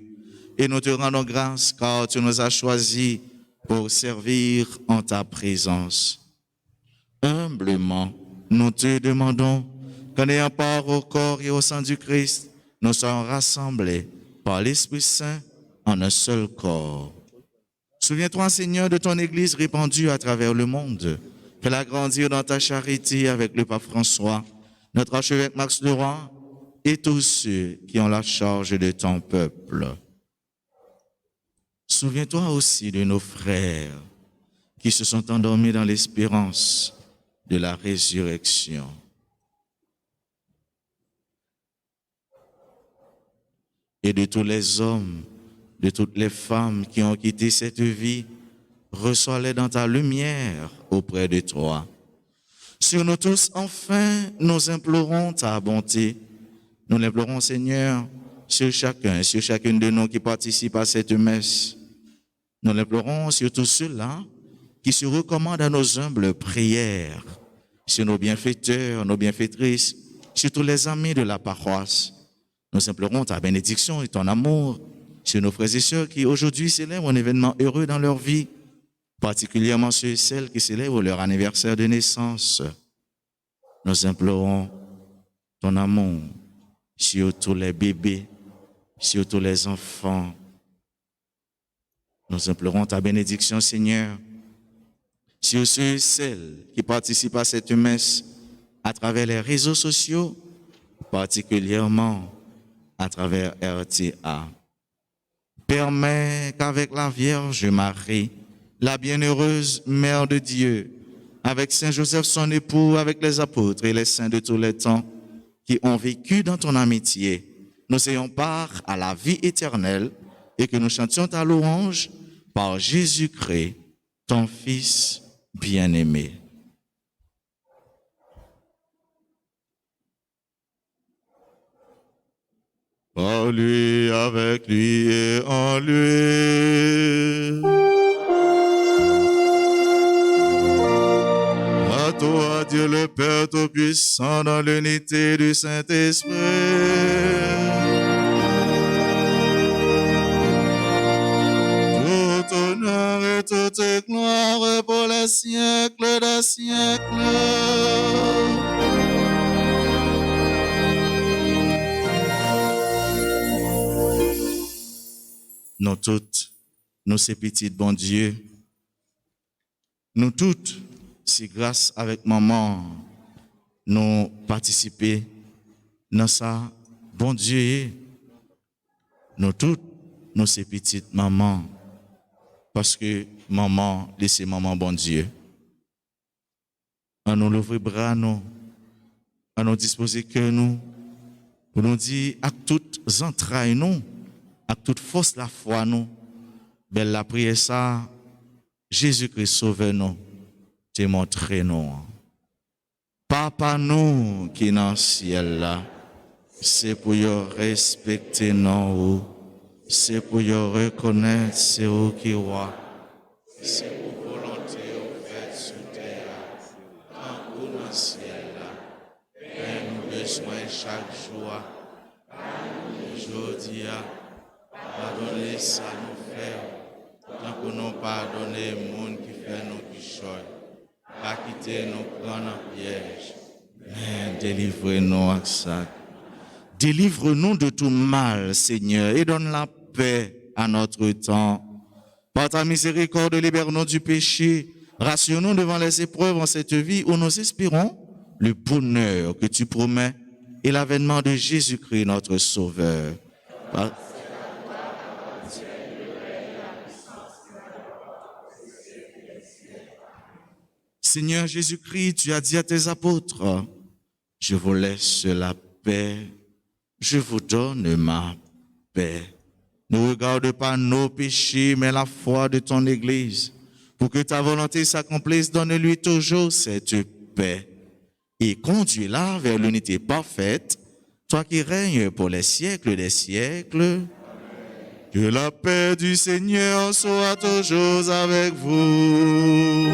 Et nous te rendons grâce car tu nous as choisis pour servir en ta présence. Humblement, nous te demandons qu'en ayant part au corps et au sang du Christ, nous soyons rassemblés par l'Esprit Saint en un seul corps. Souviens-toi, Seigneur, de ton Église répandue à travers le monde. Fais-la grandir dans ta charité avec le pape François, notre archevêque Max Leroy et tous ceux qui ont la charge de ton peuple. Souviens-toi aussi de nos frères qui se sont endormis dans l'espérance de la résurrection. Et de tous les hommes, de toutes les femmes qui ont quitté cette vie, reçois-les dans ta lumière auprès de toi. Sur nous tous, enfin, nous implorons ta bonté. Nous l'implorons, Seigneur, sur chacun, sur chacune de nous qui participe à cette messe. Nous l'implorons sur tous ceux-là qui se recommandent à nos humbles prières, sur nos bienfaiteurs, nos bienfaitrices, sur tous les amis de la paroisse. Nous implorons ta bénédiction et ton amour sur nos frères et sœurs qui aujourd'hui célèbrent un événement heureux dans leur vie, particulièrement ceux et celles qui célèbrent leur anniversaire de naissance. Nous implorons ton amour sur tous les bébés, sur tous les enfants. Nous implorons ta bénédiction, Seigneur, sur ceux et celles qui participent à cette messe à travers les réseaux sociaux, particulièrement à travers RTA. Permets qu'avec la Vierge Marie, la bienheureuse Mère de Dieu, avec Saint Joseph son époux, avec les apôtres et les saints de tous les temps qui ont vécu dans ton amitié, nous ayons part à la vie éternelle et que nous chantions ta louange par Jésus-Christ, ton Fils bien-aimé. Par lui, avec lui et en lui. Père Tout-Puissant, dans l'unité du Saint-Esprit. Tout honneur et toute gloire pour les siècles des siècles. Nous toutes, nous ces petites bon Dieu, nous toutes, si grâce avec maman, nous participer dans ça, bon Dieu, nous toutes, nous ces petites mamans, parce que maman, laissez maman bon Dieu. À nous l'ouvrir bras, nous, à nous disposer que nous, pour nous dire à toutes entrailles nous, à toute force la foi nous, belle la prière ça, Jésus-Christ sauve nous, démontrez nous. Papa nous qui dans le ciel là, c'est pour y respecter nous, c'est pour y reconnaître c'est où qui roi, c'est pour volonté au fait sous terre, tant que dans le ciel là, et nous besoin chaque jour, aujourd'hui, pardonnez ça nous faire, tant que nous pardonnez le monde qui fait nos péchés. Pas quitter nous prendre en piège, mais délivrez-nous à ça. Délivre-nous de tout mal, Seigneur, et donne la paix à notre temps. Par ta miséricorde, libère-nous du péché. Rassure-nous devant les épreuves en cette vie où nous espérons le bonheur que tu promets et l'avènement de Jésus-Christ, notre Sauveur. Seigneur Jésus-Christ, tu as dit à tes apôtres, je vous laisse la paix, je vous donne ma paix. Ne regarde pas nos péchés, mais la foi de ton Église. Pour que ta volonté s'accomplisse, donne-lui toujours cette paix. Et conduis-la vers l'unité parfaite, toi qui règnes pour les siècles des siècles. Que la paix du Seigneur soit toujours avec vous.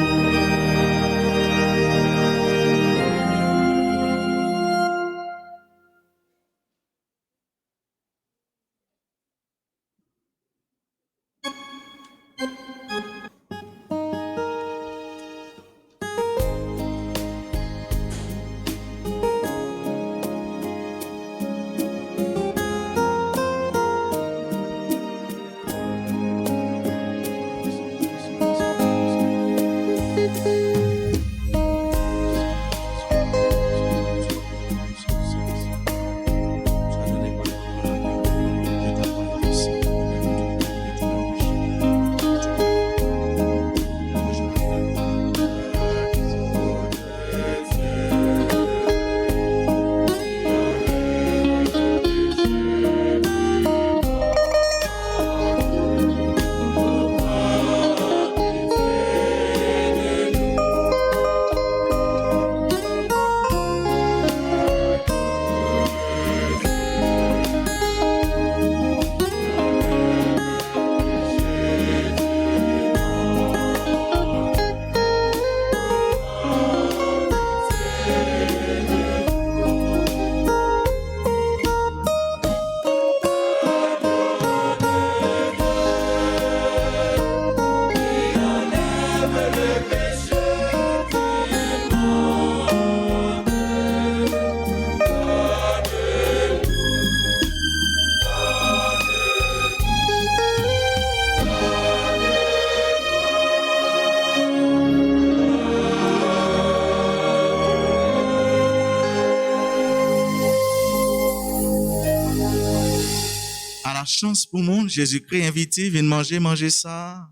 Chance pour le monde, Jésus-Christ invité, viens manger ça.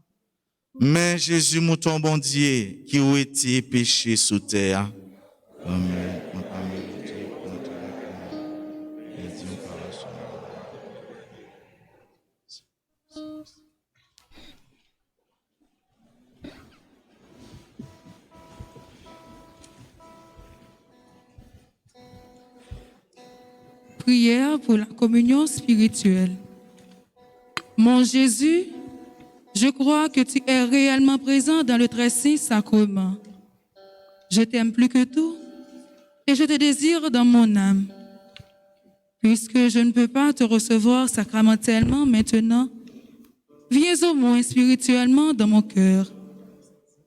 Mais Jésus, mouton bon Dieu, qui a été péché sous terre. Amen. Prière pour la communion spirituelle. Mon Jésus, je crois que tu es réellement présent dans le très saint sacrement. Je t'aime plus que tout et je te désire dans mon âme. Puisque je ne peux pas te recevoir sacramentellement maintenant, viens au moins spirituellement dans mon cœur.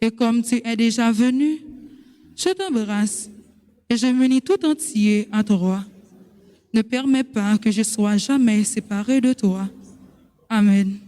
Et comme tu es déjà venu, je t'embrasse et je m'unis tout entier à toi. Ne permets pas que je sois jamais séparé de toi. Amen.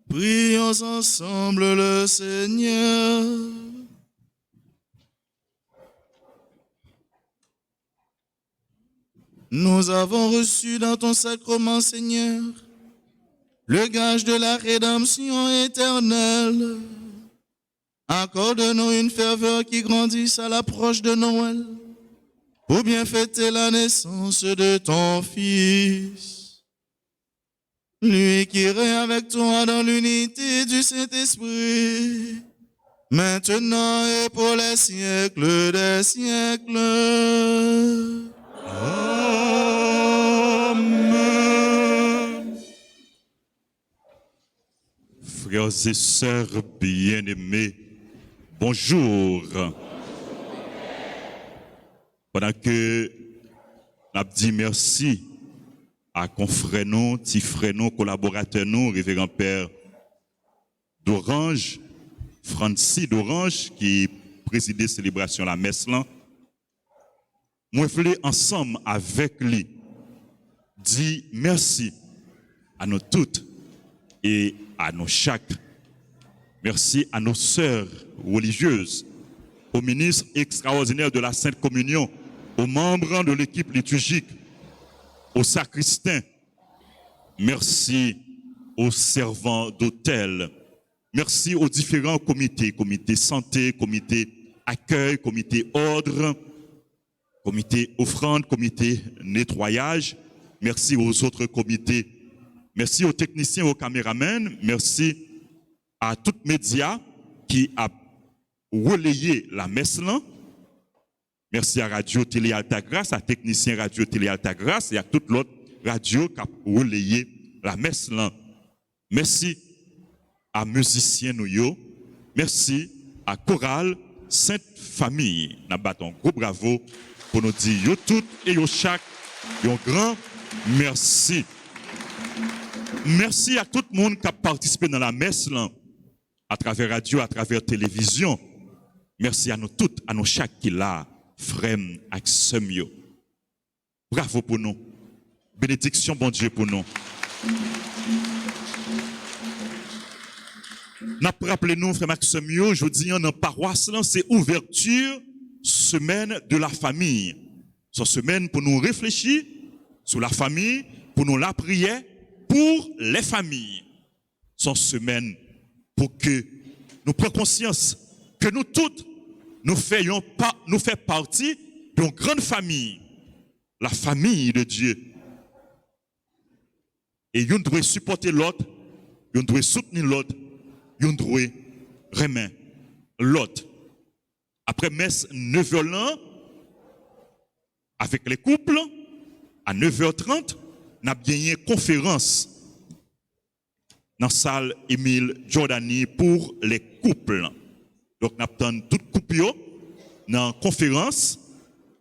Prions ensemble le Seigneur. Nous avons reçu dans ton sacrement, Seigneur, le gage de la rédemption éternelle. Accorde-nous une ferveur qui grandisse à l'approche de Noël, pour bien fêter la naissance de ton Fils. Lui qui règne avec toi dans l'unité du Saint-Esprit, maintenant et pour les siècles des siècles. Amen. Frères et sœurs bien-aimés, bonjour. Pendant que nous dit merci à confrères nous, petits frères nous, collaborateurs nous, révérend Père d'Orange, Francis d'Orange, qui présidait la célébration la messe là. Moi, je voulais ensemble avec lui dire merci à nous toutes et à nous chaque. Merci à nos sœurs religieuses, aux ministres extraordinaires de la Sainte Communion, aux membres de l'équipe liturgique, aux sacristains. Merci aux servants d'hôtel. Merci aux différents comités, comité santé, comité accueil, comité ordre, comité offrande, comité nettoyage. Merci aux autres comités. Merci aux techniciens, aux caméramans. Merci à tous les médias qui a relayé la messe là. Merci à Radio Télé Altagrace, à technicien Radio Télé Altagrace et à toute l'autre radio qui a relayé la messe là. Merci à musiciens nous. Merci à Chorale Sainte Famille. Nous battons un gros bravo pour nous dire yo toutes et yo chaque un grand merci. Merci à tout le monde qui a participé dans la messe là, à travers radio, à travers télévision. Merci à nous toutes, à nous chaque qui là, frère avec semio. Bravo pour nous. Bénédiction, bon Dieu pour nous. Rappelez-nous, frère Maximio, je dis dans paroisse, c'est ouverture, semaine de la famille. C'est une semaine pour nous réfléchir sur la famille, pour nous la prière, pour les familles. C'est une semaine pour que nous prenions conscience que nous toutes, nous faisons partie d'une grande famille, la famille de Dieu. Et nous devons supporter l'autre, nous devons soutenir l'autre, nous devons remettre l'autre. Après messe 9h là, avec les couples, à 9h30, nous avons gagné une conférence dans la salle Émile Giordani pour les couples. Donc, nous avons tout couple dans la conférence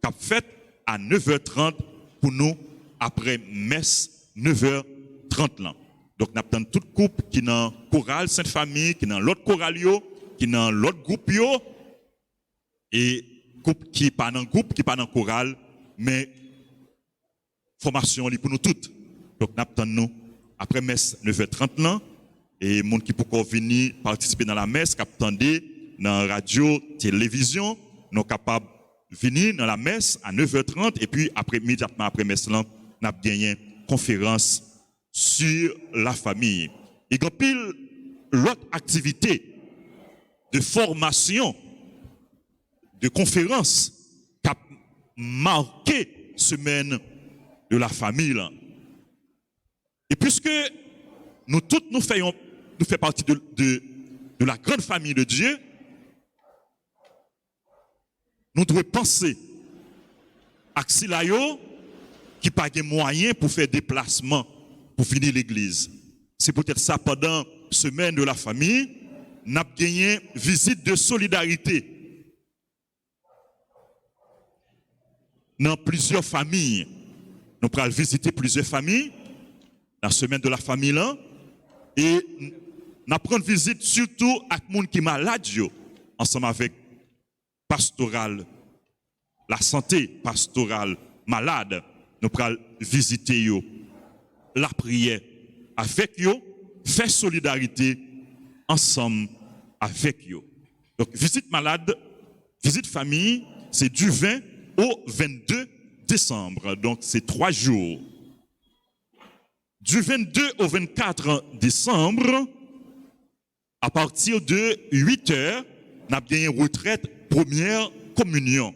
qui a fait à 9h30 pour nous après messe 9h30 là. Donc, nous avons tout couple qui est dans la chorale Sainte-Famille, qui est dans l'autre chorale, qui est dans l'autre groupe, et couple qui n'est pas dans le groupe, qui n'est pas dans la chorale, mais formation pour nous toutes. Donc, nous attendons après messe 9h30 là, et les gens qui peuvent venir participer dans la messe, qui attendent dans la radio, télévision, nous sommes capables de venir dans la messe à 9h30, et puis immédiatement après messe là, nous avons gagné une conférence sur la famille. Et il y a pile l'autre activité de formation, de conférence, qui marqué semaine de la famille. Là. Et puisque nous tous nous faisons partie de la grande famille de Dieu, nous devons penser à Xilayo qui n'a pas de moyens pour faire déplacement pour finir l'église. C'est peut-être ça pendant semaine de la famille, nous avons gagné visite de solidarité dans plusieurs familles. Nous allons visiter plusieurs familles dans la semaine de la famille là, et nous prendre visite surtout à les gens qui sont malades ensemble avec pastoral, la santé pastorale malade. Nous allons visiter yo, la prière avec yo, faire solidarité ensemble avec yo. Donc visite malade, visite famille, c'est du 20 au 22 décembre. Donc c'est 3 jours. Du 22 au 24 décembre, à partir de 8 heures, nous avons gagné retraite première communion.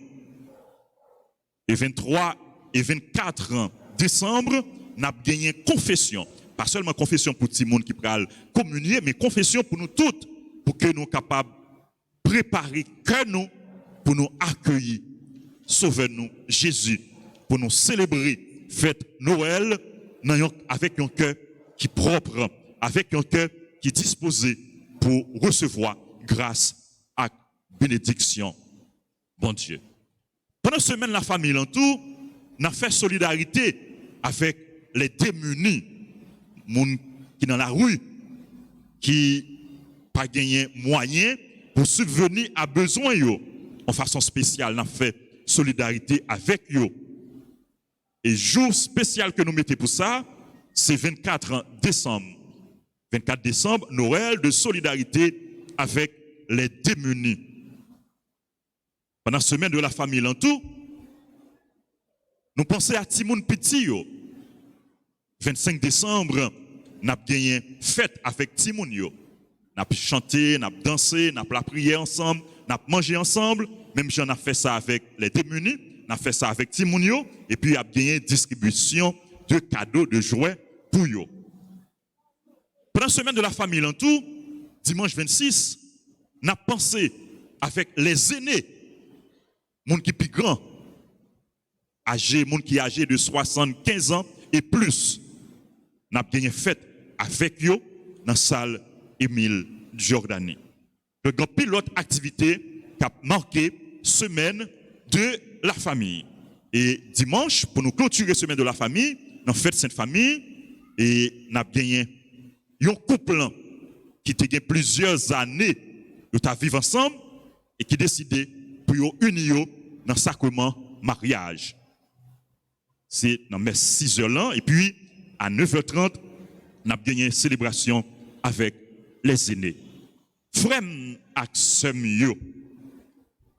Et 23 et 24 décembre, nous avons gagné confession. Pas seulement confession pour tout le monde qui peut communier, mais confession pour nous toutes, pour que nous soyons capables de préparer que nous pour nous accueillir. Sauvez-nous, Jésus, pour nous célébrer fête Noël avec un cœur qui est propre, avec un cœur qui est disposé pour recevoir grâce à bénédiction. Bon Dieu. Pendant cette semaine, la famille en tout, n'a fait solidarité avec les démunis, gens qui dans la rue, qui pas gagné moyen pour subvenir à besoin yo. En façon spéciale, n'a fait solidarité avec yo. Et jour spécial que nous mettons pour ça, c'est 24 décembre. 24 décembre, Noël de solidarité avec les démunis. Pendant la semaine de la famille en tout, nous pensons à Timoun Petit. 25 décembre, nous avons gagné fête avec Timoun. Nous avons chanté, nous avons dansé, nous avons prié ensemble, nous avons mangé ensemble. Même si on a fait ça avec les démunis, on a fait ça avec Timoun. Et puis, il y a gagné distribution de cadeaux, de jouets pour eux. Pendant la semaine de la famille en tout, dimanche 26, nous avons pensé avec les aînés, les gens qui sont plus grands, âgés, gens qui sont âgés de 75 ans et plus. Nous avons gagné fête avec eux dans la salle Émile Giordani. Le grand pilote activité qui a marqué semaine de la famille. Et dimanche, pour nous clôturer semaine de la famille, nous avons fait cette famille et nous avons gagné un couple qui a gagné plusieurs années de vivre ensemble et qui a décidé pour unir dans le sacrement mariage. C'est dans mes 6 heures là, et puis à 9h30, nous avons gagné une célébration avec les aînés. Frères et sœurs,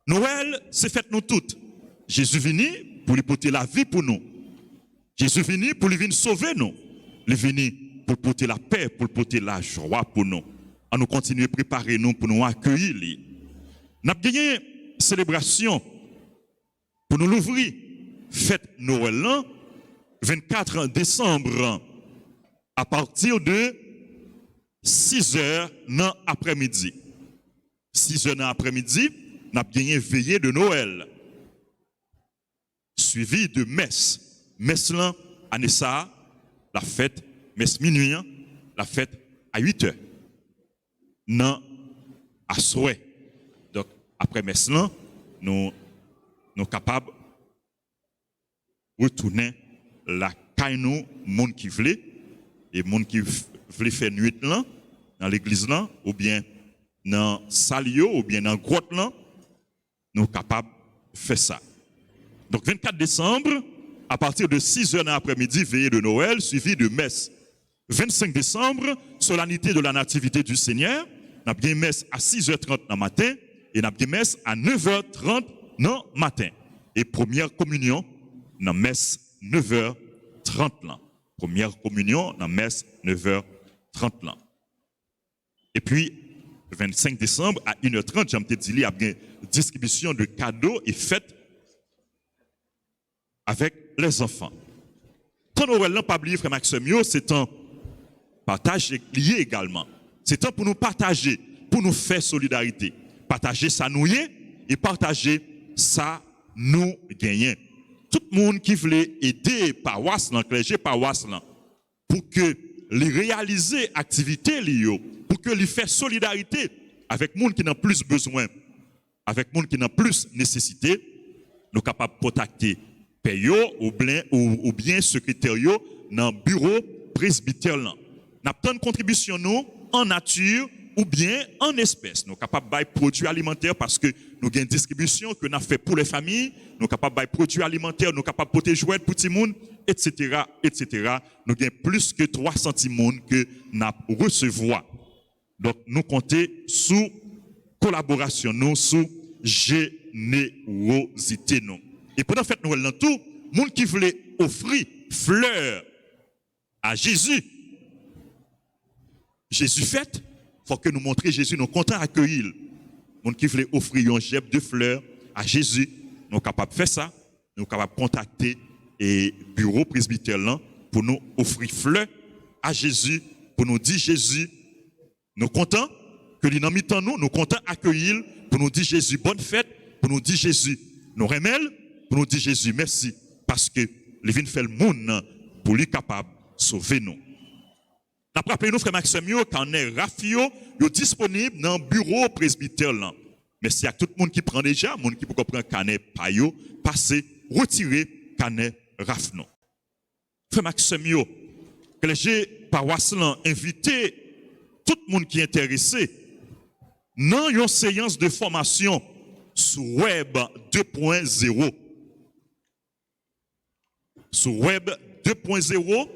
Noël, c'est fête nous toutes. Jésus venu pour lui porter la vie pour nous. Jésus venu pour lui venir sauver nous. Il est venu pour porter la paix, pour porter la joie pour nous. À nous continuer à préparer nous pour nous accueillir. Nous avons gagné une célébration pour nous l'ouvrir. Fête Noël, 24 décembre, à partir de 6 heures dans l'après-midi. 6 heures dans l'après-midi, nous avons gagné veillée de Noël, suivi de messe. Messe là, Anessa, la fête, messe minuit, la fête à 8 heures. Non, à souhait. Donc, après messe là, nous sommes capables de retourner la caille nous, monde qui voulait, et monde qui voulait faire nuit là, dans l'église là, ou bien dans Salio, ou bien dans grotte là, nous sommes capables de faire ça. Donc 24 décembre, à partir de 6 heures dans l'après-midi, veillée de Noël, suivi de messe. 25 décembre, solennité de la nativité du Seigneur, nous avons une messe à 6h30 dans le matin, et nous avons une messe à 9h30 dans le matin. Et première communion, dans la messe 9h30 là. Première communion, dans la messe 9h30 là. Et puis, 25 décembre, à 1h30, j'ai dit, il y a une distribution de cadeaux et fêtes avec les enfants. Tant Noël n'a pas oublié, frère Maxime, c'est un partage lié également. C'est temps pour nous partager, pour nous faire solidarité. Partager ça nous y est et partager ça nous gagnons. Tout le monde qui voulait aider paroisse, clergé paroisse, pour que les réaliser activités liées, pour que les faire solidarité avec les gens qui n'ont plus besoin, avec les gens qui n'ont plus nécessité, nous sommes capables de contacter Payo ou bien secrétaire dans le bureau presbytère. Nous avons une contribution nous en nature ou bien en espèces. Nous sommes capables de faire des produits alimentaires parce que nous avons une distribution que nous avons fait pour les familles. Nous sommes capables de faire des produits alimentaires, nous sommes capables de porter jouets pour tout le monde, etc., etc. Nous avons plus que 300 personnes que nous recevons. Donc, nous comptons sous collaboration, nous, sous générosité. Nous. Et pendant la fête Noël, dans tout, les gens qui voulaient offrir fleurs à Jésus, Jésus fête, il faut que nous montrions Jésus, nous sommes contents d'accueillir. Les gens qui voulaient offrir un gemme de fleurs à Jésus, nous sommes capables de faire ça, nous sommes capables de contacter le bureau presbytère pour nous offrir fleurs à Jésus, pour nous dire Jésus, nous sommes contents que nous sommes nous, nous sommes contents d'accueillir, pour nous dire Jésus, bonne fête, pour nous dire Jésus, nous remercions, pour nous dire Jésus, merci, parce que les vins fait le monde pour lui capable de sauver nous. D'après rappelé nous, frère Maxime, quand on est Rafio, est disponible dans le bureau presbytère. Merci à tout le monde qui prend déjà, le monde qui peut comprendre canet payo, passer, retirer canet Rafno. Frère Maxime, que j'ai paroisse invité tout le monde qui est intéressé dans une séance de formation sur Web 2.0. Sur Web 2.0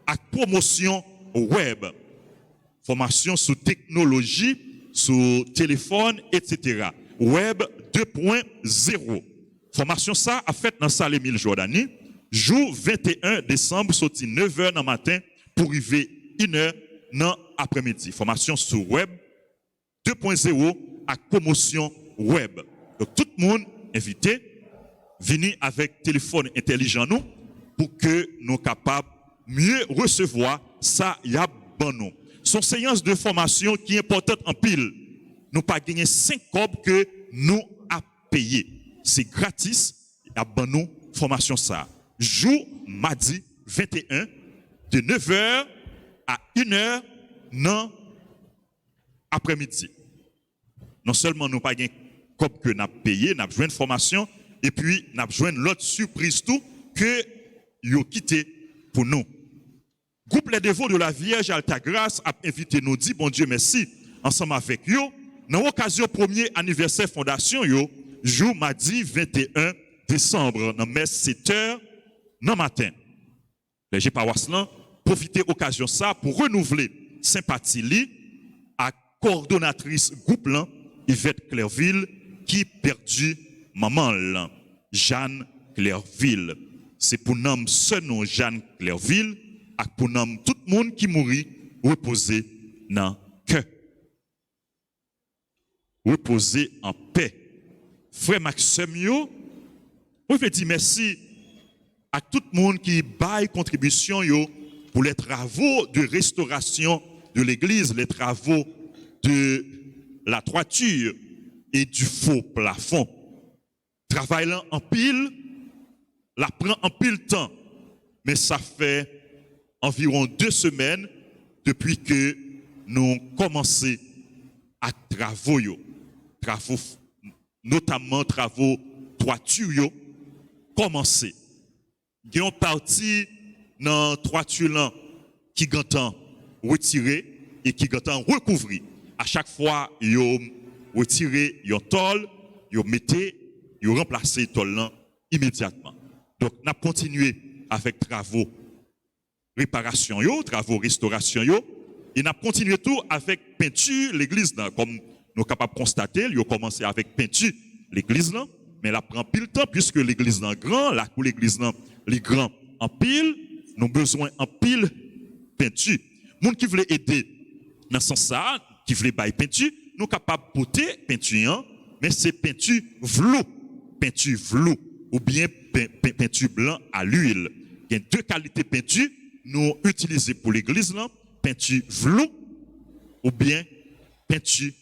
à promotion web, formation sur technologie, sur téléphone, etc. Web 2.0. Formation ça a fait dans salle Émile Jordani, jour 21 décembre, sorti 9h dans le matin pour arriver 1h dans l'après-midi. Formation sur Web 2.0 à promotion web. Donc tout le monde invité, venez avec téléphone intelligent nous pour que nous soyons capables mieux recevoir ça y a bon nous. Son séance de formation qui est importante en pile. Nous pas gagné 5 cobs que nous a payé. C'est gratis à bon nous formation ça. Jour mardi 21 de 9h à 1h dans après-midi. Non seulement nous pas gagné cob que n'a payé, n'a besoin de formation et puis n'a besoin de l'autre surprise tout que yo quitté pour nous. Groupe Les Dévots de la Vierge Altagrace a invité nous dit bon Dieu merci ensemble avec yo dans l'occasion premier anniversaire fondation yo jour mardi 21 décembre dans messe 7h dans matin. Les gens paroisse là profiter occasion ça pour renouveler sympathie li à coordonnatrice groupe là Yvette Clairville qui perdu maman là Jeanne Clairville. C'est pour nom ce nom Jeanne Clairville et pour nom tout le monde qui mourit reposer dans cœur. Reposer en paix. Frère Maxime yo, je veux dire merci à tout le monde qui baille contribution yo pour les travaux de restauration de l'église, les travaux de la toiture et du faux plafond. Travail là en pile, la prend en pile temps, mais ça fait environ 2 semaines depuis que nous commencé à travaux yo. Travaux, notamment travaux toiture yo, commencé. Il y a une partie dans toiture qui gantan retiré et qui gantan recouvrir. À chaque fois, yo retiré yon tôle, yo mettez, yo remplacé tôle immédiatement. Donc, nous avons continué avec travaux réparation yo, travaux restauration yo, et nous avons continué tout avec peinture l'église comme nous sommes capables de constater, il a commencé avec peinture l'église là, mais elle prend pile temps puisque l'église là grand, la cour l'église là les grands en pile, nous avons besoin en pile peinture. Moun qui voulait aider dans ce sens ça, qui voulait bailler peinture, nous capables de porter peinture, mais c'est peinture vlou ou bien peinture blanc à l'huile. Il y a deux qualités de peinture nous utilisons pour l'église, peinture velours ou bien peinture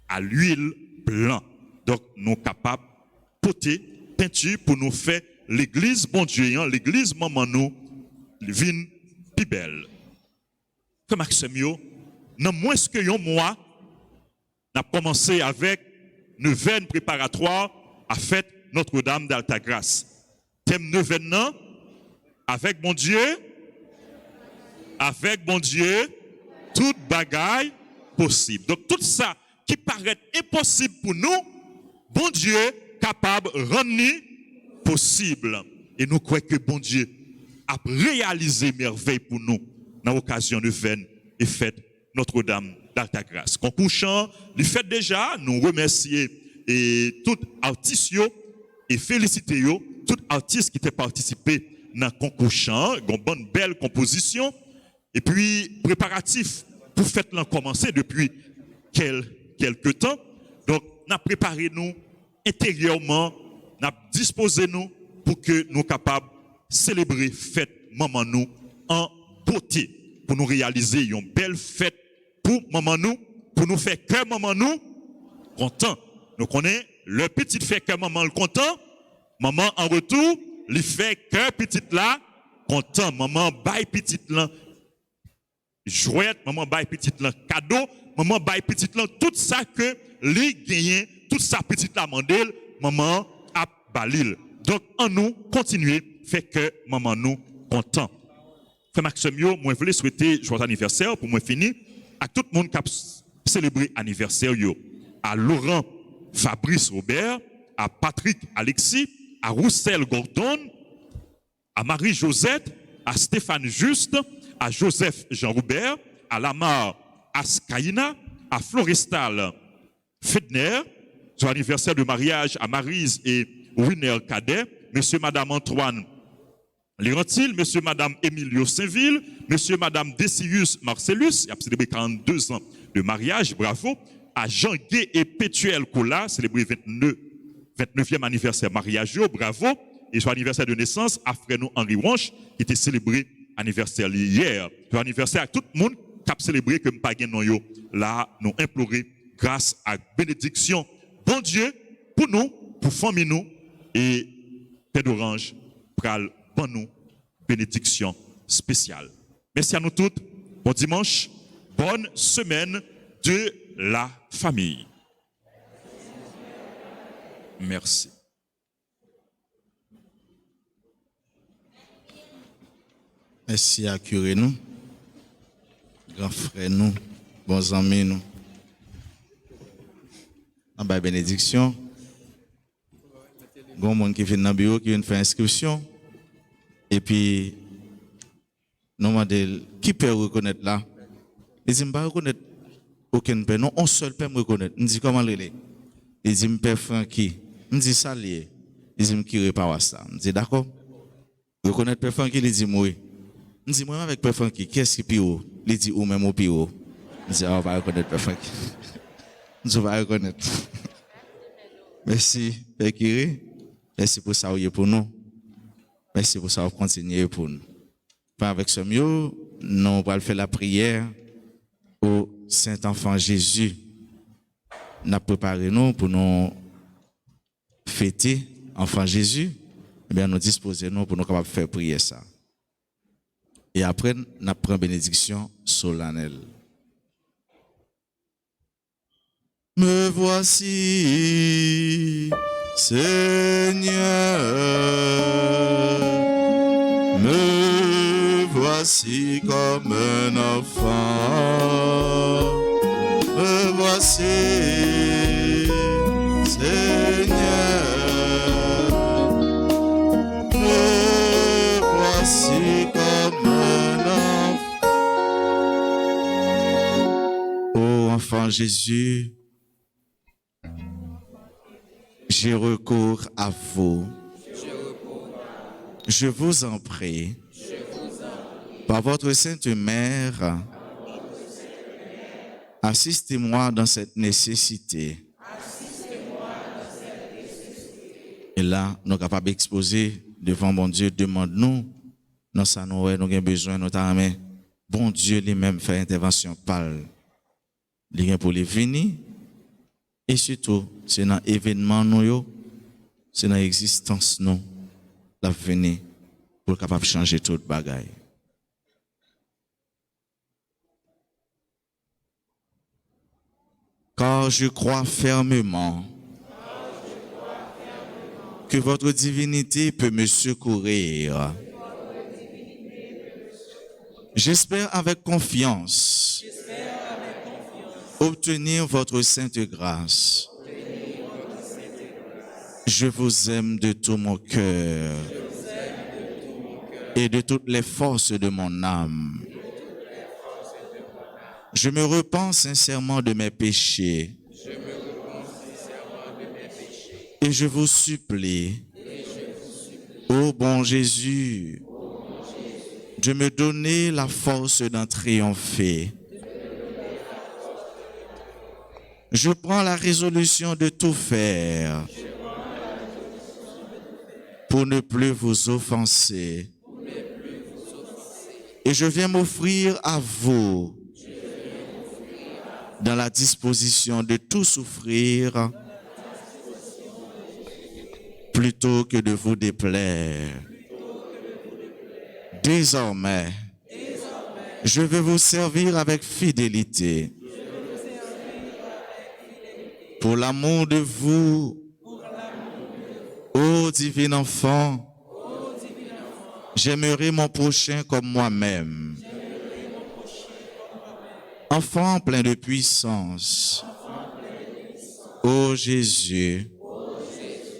à l'huile blanc. Donc, nous sommes capables de porter peinture pour nous faire l'église, bon Dieu, l'église, maman, nous, vine plus belle. Comme Maxime, dans moins que un mois, on a commencé avec une veine préparatoire à fête Notre-Dame d'Altagrace. Thème neuvaine, avec mon Dieu, toute bagaille possible. Donc tout ça qui paraît impossible pour nous, bon Dieu capable de rendre possible. Et nous croyons que bon Dieu a réalisé merveille pour nous dans l'occasion de veine et fête Notre-Dame d'Altagrace. Concours chant, le fait déjà, nous remercier et tout artistes et féliciter tout artiste qui a participé dans le concours chant, une bonne belle composition et puis préparatif pour fête l'en commencer depuis quelques temps. Donc, nous avons préparé nous intérieurement, nous avons disposé nous pour que nous soyons capables de célébrer fête maman nous en beauté, pour nous réaliser une belle fête pour maman nous, pour nous faire cœur maman nous content. Nous connaissons le petit fait cœur maman le content, maman en retour, lui fait cœur petit là content, maman baille petit là jouette, maman baille petit là cadeau, maman baille petit là tout ça que lui gagne, tout ça petit là mandel, maman a balil. Donc en nous continuer fait que maman nous content. Frère Maxime, moi je voulais souhaiter joyeux anniversaire pour moi finir à tout le monde qui a célébré anniversaire à Laurent Fabrice Robert, à Patrick Alexis, à Roussel Gordon, à Marie Josette, à Stéphane Juste, à Joseph Jean-Roubert, à Lamar Askaïna, à Florestal Fedner, sur l'anniversaire de mariage à Maryse et Winer Cadet, monsieur, madame Antoine Lérantil, monsieur, madame Emilio Saint-Ville, monsieur, madame Decius Marcellus, il a célébré 42 ans de mariage, bravo, à Jean-Gué et Pétuel Cola, célébré 29e anniversaire mariage, bravo, et sur l'anniversaire de naissance, à Fréno Henri Wanch, qui était célébré anniversaire hier. Sur l'anniversaire à tout le monde qui a célébré que pas non yo, là, nous implorer grâce à bénédiction. Bon Dieu, pour nous, pour famille nous, et Père d'Orange, pral bon nous, bénédiction spéciale. Merci à nous toutes, bon dimanche, bonne semaine de la famille. Merci. Merci à curé nous, grand frère nous, bons amis nous. En bas bénédiction. Il y a des gens qui viennent dans le bureau, qui viennent faire inscription. Et puis, nous demandons qui peut reconnaître là. Ils disent, je ne peux pas reconnaître aucun père. Non, un seul père me reconnaît. Je dis, comment il est? Ils disent, père Francky. Je dis, ça lié. Ils disent, qui répare ça? Je dis, d'accord. Reconnaître père Francky, il dit, oui. Je dis, moi, avec père Francky, qui est-ce qui est pire? Il dit, ou même au pire. Je dis, on va reconnaître père Francky. Je vais reconnaître. Merci, Père Kiri. Merci pour ça, pour nous. Merci pour ça, continuer pour nous. Avec ce mieux, nous allons faire la prière au Saint-Enfant Jésus. Nous avons préparé nous pour nous fêter Enfant Jésus. Eh bien, nous disposons nous pour nous capables de faire prier ça. Et après, nous prenons bénédiction solennelle. Me voici, Seigneur, me voici comme un enfant, me voici, Seigneur, me voici comme un enfant. Ô enfant Jésus, j'ai recours à vous. Je vous en prie, par votre Sainte Mère, assistez-moi dans cette nécessité Et là, nous sommes capables d'exposer devant bon Dieu, demande-nous, dans ça nous avons besoin, notamment, bon Dieu lui-même fait intervention par lui pour les venir. Et surtout, c'est dans l'événement, c'est dans l'existence, nous, la venir pour être capable de changer toute bagaille. Car je crois fermement que votre divinité peut me secourir. J'espère avec confiance obtenir votre sainte grâce. Je vous aime de tout mon cœur et de toutes les forces de mon âme. Je me repens sincèrement de mes péchés. Et je vous supplie, ô bon Jésus, de me donner la force d'en triompher. Je prends la résolution de tout faire pour ne plus vous offenser. Et je viens m'offrir à vous dans la disposition de tout souffrir plutôt que de vous déplaire. Désormais, je vais vous servir avec fidélité. Pour l'amour de vous, ô divin enfant, j'aimerai mon prochain comme moi-même. Enfant plein de puissance, ô Jésus,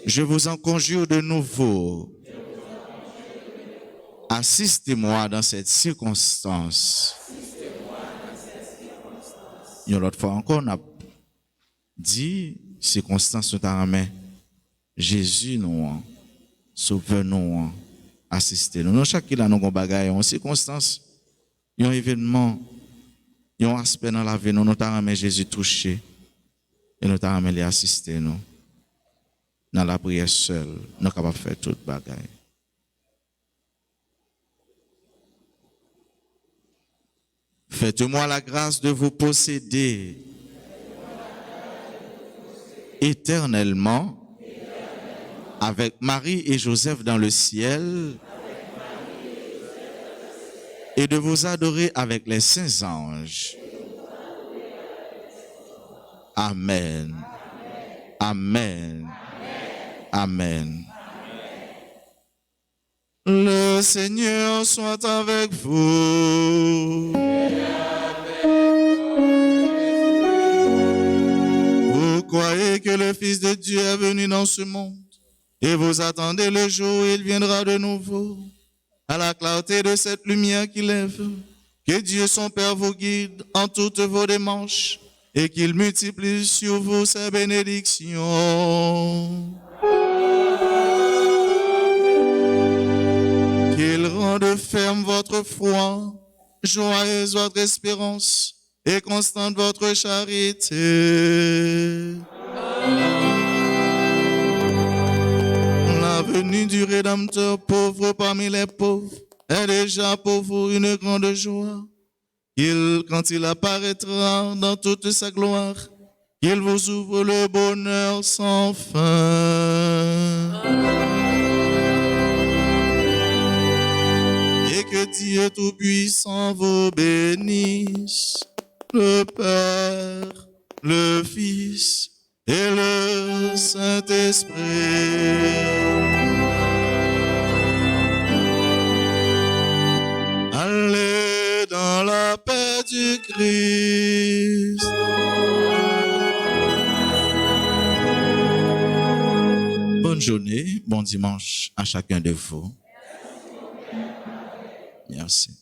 je vous en conjure de nouveau. Assistez-moi dans cette circonstance. Une autre fois encore, on a dit, circonstance nous a ramené. Jésus nous, sauveur nous, assistez-nous. Nous, chaque qui a nos bagages, en circonstance, un événement, un aspect dans la vie, nous avons ramené Jésus touché et nous avons ramené assister nous. Dans la prière seule, nous sommes capables de faire toute bagaille. Faites-moi la grâce de vous posséder éternellement avec Marie et Joseph dans le ciel et de vous adorer avec les saints anges. Amen. Amen. Amen. Le Seigneur soit avec vous. Vous croyez que le Fils de Dieu est venu dans ce monde et vous attendez le jour où il viendra de nouveau à la clarté de cette lumière qui lève. Que Dieu son Père vous guide en toutes vos démarches et qu'il multiplie sur vous ses bénédictions. Qu'il rende ferme votre foi, joyeuse votre espérance et constante votre charité. La venue du Rédempteur pauvre parmi les pauvres est déjà pour vous une grande joie. Quand il apparaîtra dans toute sa gloire, qu'il vous ouvre le bonheur sans fin. Et que Dieu Tout-Puissant vous bénisse, le Père, le Fils et le Saint-Esprit. Allez dans la paix du Christ. Bonne journée, bon dimanche à chacun de vous. Merci.